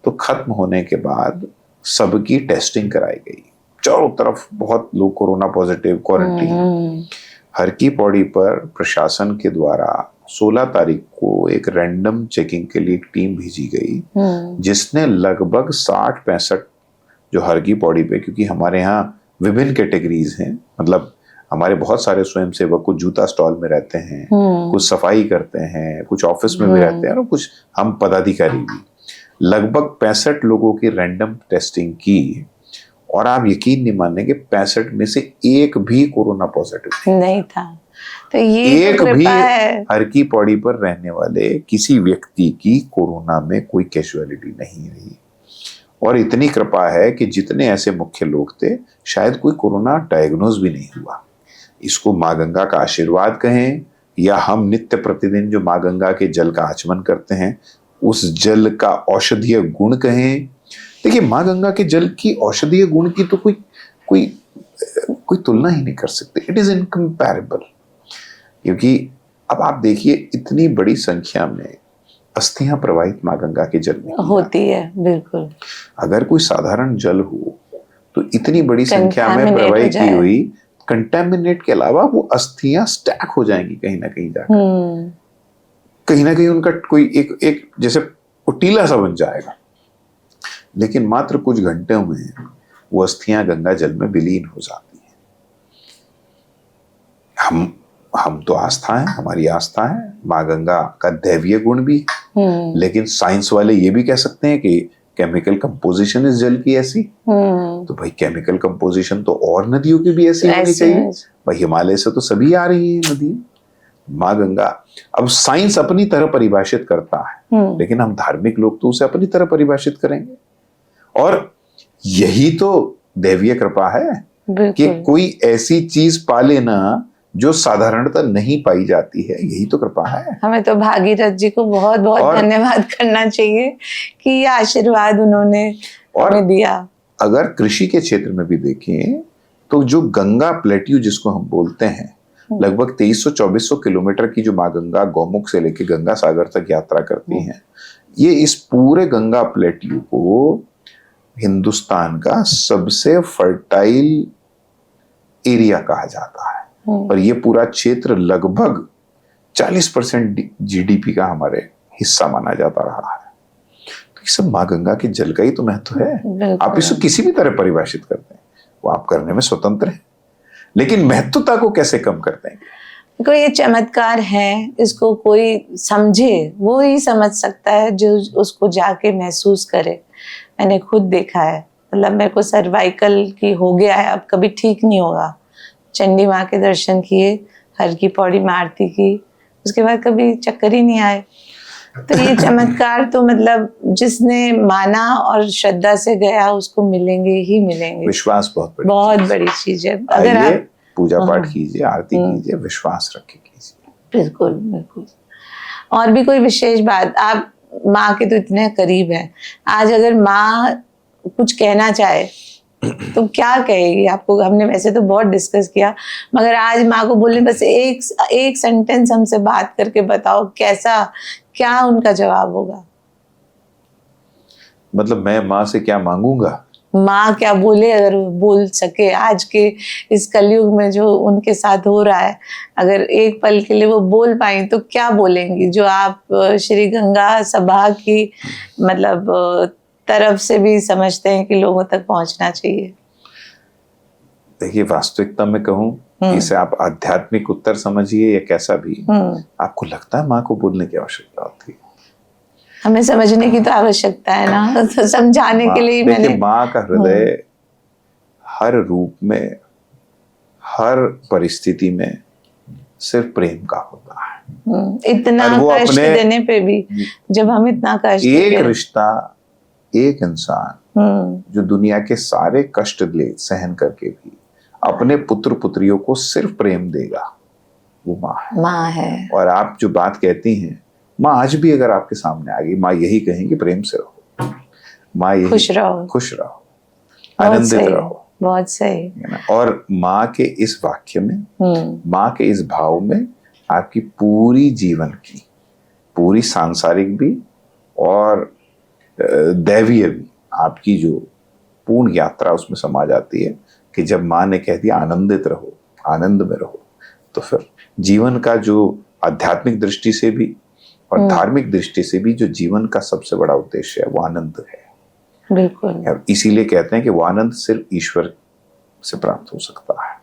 तो खत्म होने के बाद सबकी टेस्टिंग कराई गई, चारों तरफ बहुत लोग कोरोना पॉजिटिव, क्वारंटीन। हर की पौड़ी पर प्रशासन के द्वारा 16 तारीख को एक रैंडम चेकिंग के लिए एक टीम भेजी गई जिसने लगभग 60-65 जो हर की पौड़ी पे, क्योंकि हमारे यहाँ विभिन्न कैटेगरीज हैं, मतलब हमारे बहुत सारे स्वयंसेवक कुछ जूता स्टॉल में रहते हैं, कुछ सफाई करते हैं, कुछ ऑफिस में भी रहते हैं और कुछ हम पदाधिकारी भी। लगभग 65 लोगों की रैंडम टेस्टिंग की और आप यकीन नहीं मानेंगे 65 में से एक भी कोरोना पॉजिटिव नहीं था। तो ये एक तो भी हर की पौड़ी पर रहने वाले किसी व्यक्ति की कोरोना में कोई कैजुअलिटी नहीं रही। और इतनी कृपा है कि जितने ऐसे मुख्य लोग थे शायद कोई कोरोना डायग्नोज भी नहीं हुआ। इसको माँ गंगा का आशीर्वाद कहें या हम नित्य प्रतिदिन जो माँ गंगा के जल का आचमन करते हैं उस जल का औषधीय गुण कहें। देखिए, माँ गंगा के जल की औषधीय गुण की तो कोई तुलना ही नहीं कर सकते। It is incomparable. क्योंकि अब आप देखिए, इतनी बड़ी संख्या में अस्थियां प्रवाहित माँ गंगा के जल में होती है। बिल्कुल, अगर कोई साधारण जल हो तो इतनी बड़ी संख्या में प्रवाहित की हुई कंटेमिनेट के अलावा वो अस्थियां स्टैक हो जाएंगी कहीं ना कहीं जाकर, कहीं ना कहीं उनका कोई एक जैसे टीला सा बन जाएगा। लेकिन मात्र कुछ घंटों में वो अस्थियां गंगा जल में विलीन हो जाती हैं। हम तो आस्था है, हमारी आस्था है, माँ गंगा का दैवीय गुण भी, लेकिन साइंस वाले ये भी कह सकते हैं कि केमिकल कंपोजिशन इस जल की ऐसी, तो भाई केमिकल कंपोजिशन तो और नदियों की भी ऐसी होनी चाहिए। भाई हिमालय से तो सभी आ रही है नदी। माँ गंगा अब साइंस अपनी तरह परिभाषित करता है, लेकिन हम धार्मिक लोग तो उसे अपनी तरह परिभाषित करेंगे। और यही तो दैवीय कृपा है कि कोई ऐसी चीज पा लेना जो साधारणतः नहीं पाई जाती है। यही तो कृपा है। हमें तो भागीरथ जी को बहुत बहुत धन्यवाद करना चाहिए कि ये आशीर्वाद उन्होंने हमें दिया। अगर कृषि के क्षेत्र में भी देखें तो जो गंगा प्लेट्यू जिसको हम बोलते हैं, लगभग 2300-2400 किलोमीटर की जो माँ गंगा गौमुख से लेके गंगा सागर तक यात्रा करती हैं, ये इस पूरे गंगा प्लेट्यू को हिंदुस्तान का सबसे फर्टाइल एरिया कहा जाता है। और ये पूरा क्षेत्र लगभग 40% जीडीपी का हमारे हिस्सा माना जाता रहा है। तो ये सब माँ गंगा की जल का ही तो महत्व है। आप इसको किसी भी तरह परिभाषित करते हैं, वो आप करने में स्वतंत्र हैं, लेकिन महत्वता को कैसे कम करते हैं? कोई ये चमत्कार है, इसको कोई समझे वो ही समझ सकता है जो उसको जाके महसूस करे। मैंने खुद देखा है, मतलब मेरे को सर्वाइकल की हो गया है, अब कभी ठीक नहीं होगा। चंडी माँ के दर्शन किए, हर की पौड़ी में आरती की, उसके बाद कभी चक्कर ही नहीं आए। तो ये चमत्कार तो मतलब जिसने माना और श्रद्धा से गया उसको मिलेंगे ही मिलेंगे। विश्वास बहुत बड़ी चीज है। अगर आप पूजा पाठ कीजिए, आरती कीजिए, विश्वास रख के कीजिए। बिल्कुल बिल्कुल। और भी कोई विशेष बात? आप माँ के तो इतने करीब हैं, आज अगर माँ कुछ कहना चाहे तो क्या कहेगी आपको? हमने वैसे तो बहुत डिस्कस किया, मगर आज माँ को बोलने बस एक सेंटेंस हमसे बात करके बताओ, कैसा क्या उनका जवाब होगा? मतलब मैं माँ से क्या मांगूंगा? माँ क्या बोले, अगर वो बोल सके आज के इस कलयुग में जो उनके साथ हो रहा है, अगर एक पल के लिए वो बोल पाई तो क्या बोलेंगी? जो आप श्री गंगा सभा की मतलब तरफ से भी समझते हैं कि लोगों तक पहुंचना चाहिए। देखिए, वास्तविकता में कहूँ, इसे आप आध्यात्मिक उत्तर समझिए या कैसा भी, आपको लगता है माँ को बोलने की आवश्यकता होती है? हमें समझने की तो आवश्यकता है ना, तो समझाने के लिए मैंने। माँ का हृदय हर रूप में, हर परिस्थिति में सिर्फ प्रेम का होता है। इतना कष्ट देने पे भी, जब हम इतना कष्ट, एक रिश्ता, एक इंसान जो दुनिया के सारे कष्ट ले सहन करके भी अपने पुत्र पुत्रियों को सिर्फ प्रेम देगा, वो माँ है। माँ है। और आप जो बात कहती हैं, माँ आज भी अगर आपके सामने आ गई, माँ यही कहेंगी प्रेम से रहो, माँ यही खुश रहो, खुश रहो, आनंदित रहो। बहुत सही। और माँ के इस वाक्य में, माँ के इस भाव में आपकी पूरी जीवन की, पूरी सांसारिक भी और दैवीय भी, आपकी जो पूर्ण यात्रा उसमें समा जाती है कि जब माँ ने कह दिया आनंदित रहो, आनंद में रहो, तो फिर जीवन का जो आध्यात्मिक दृष्टि से भी और धार्मिक दृष्टि से भी जो जीवन का सबसे बड़ा उद्देश्य है वो आनंद है। बिल्कुल। इसीलिए कहते हैं कि वो आनंद सिर्फ ईश्वर से प्राप्त हो सकता है।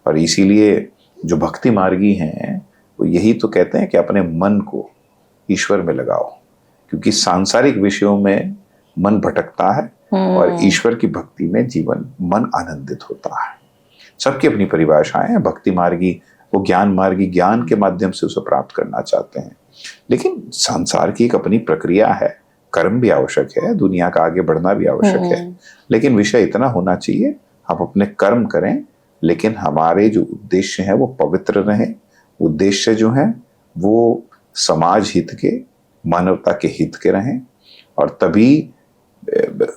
और इसीलिए जो भक्ति मार्गी हैं वो यही तो कहते हैं कि अपने मन को ईश्वर में लगाओ, क्योंकि सांसारिक विषयों में मन भटकता है और ईश्वर की भक्ति में जीवन मन आनंदित होता है। सबकी अपनी परिभाषाएं हैं। भक्ति मार्गी वो ज्ञान मार्गी ज्ञान के माध्यम से उसे प्राप्त करना चाहते हैं, लेकिन संसार की एक अपनी प्रक्रिया है, कर्म भी आवश्यक है, दुनिया का आगे बढ़ना भी आवश्यक है, लेकिन विषय इतना होना चाहिए आप अपने कर्म करें, लेकिन हमारे जो उद्देश्य हैं वो पवित्र रहें। उद्देश्य जो हैं वो समाज हित के, मानवता के हित के रहें, और तभी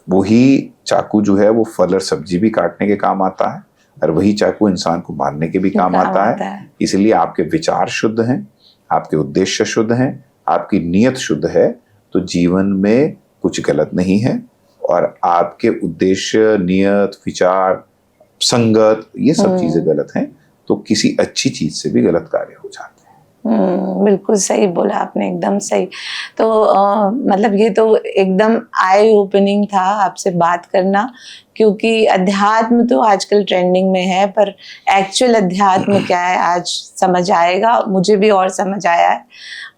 वही चाकू जो है वो फल और सब्जी भी काटने के काम आता है, और वही चाकू इंसान को मारने के भी काम आता है। इसलिए आपके विचार शुद्ध हैं, आपके उद्देश्य शुद्ध हैं, आपकी नीयत शुद्ध है, तो जीवन में कुछ गलत नहीं है। और आपके उद्देश्य, नियत, विचार, संगत, ये सब चीजें गलत हैं तो किसी अच्छी चीज से भी गलत कार्य हो जाते हैं। बिल्कुल सही बोला आपने, एकदम सही। तो मतलब ये तो एकदम आई ओपनिंग था आपसे बात करना, क्योंकि अध्यात्म तो आजकल ट्रेंडिंग में है, पर एक्चुअल अध्यात्म क्या है आज समझ आएगा, मुझे भी और समझ आया है।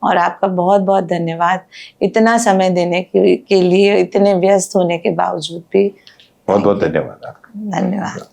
और आपका बहुत बहुत धन्यवाद इतना समय देने के लिए, इतने व्यस्त होने के बावजूद भी। बहुत बहुत धन्यवाद आपका। धन्यवाद।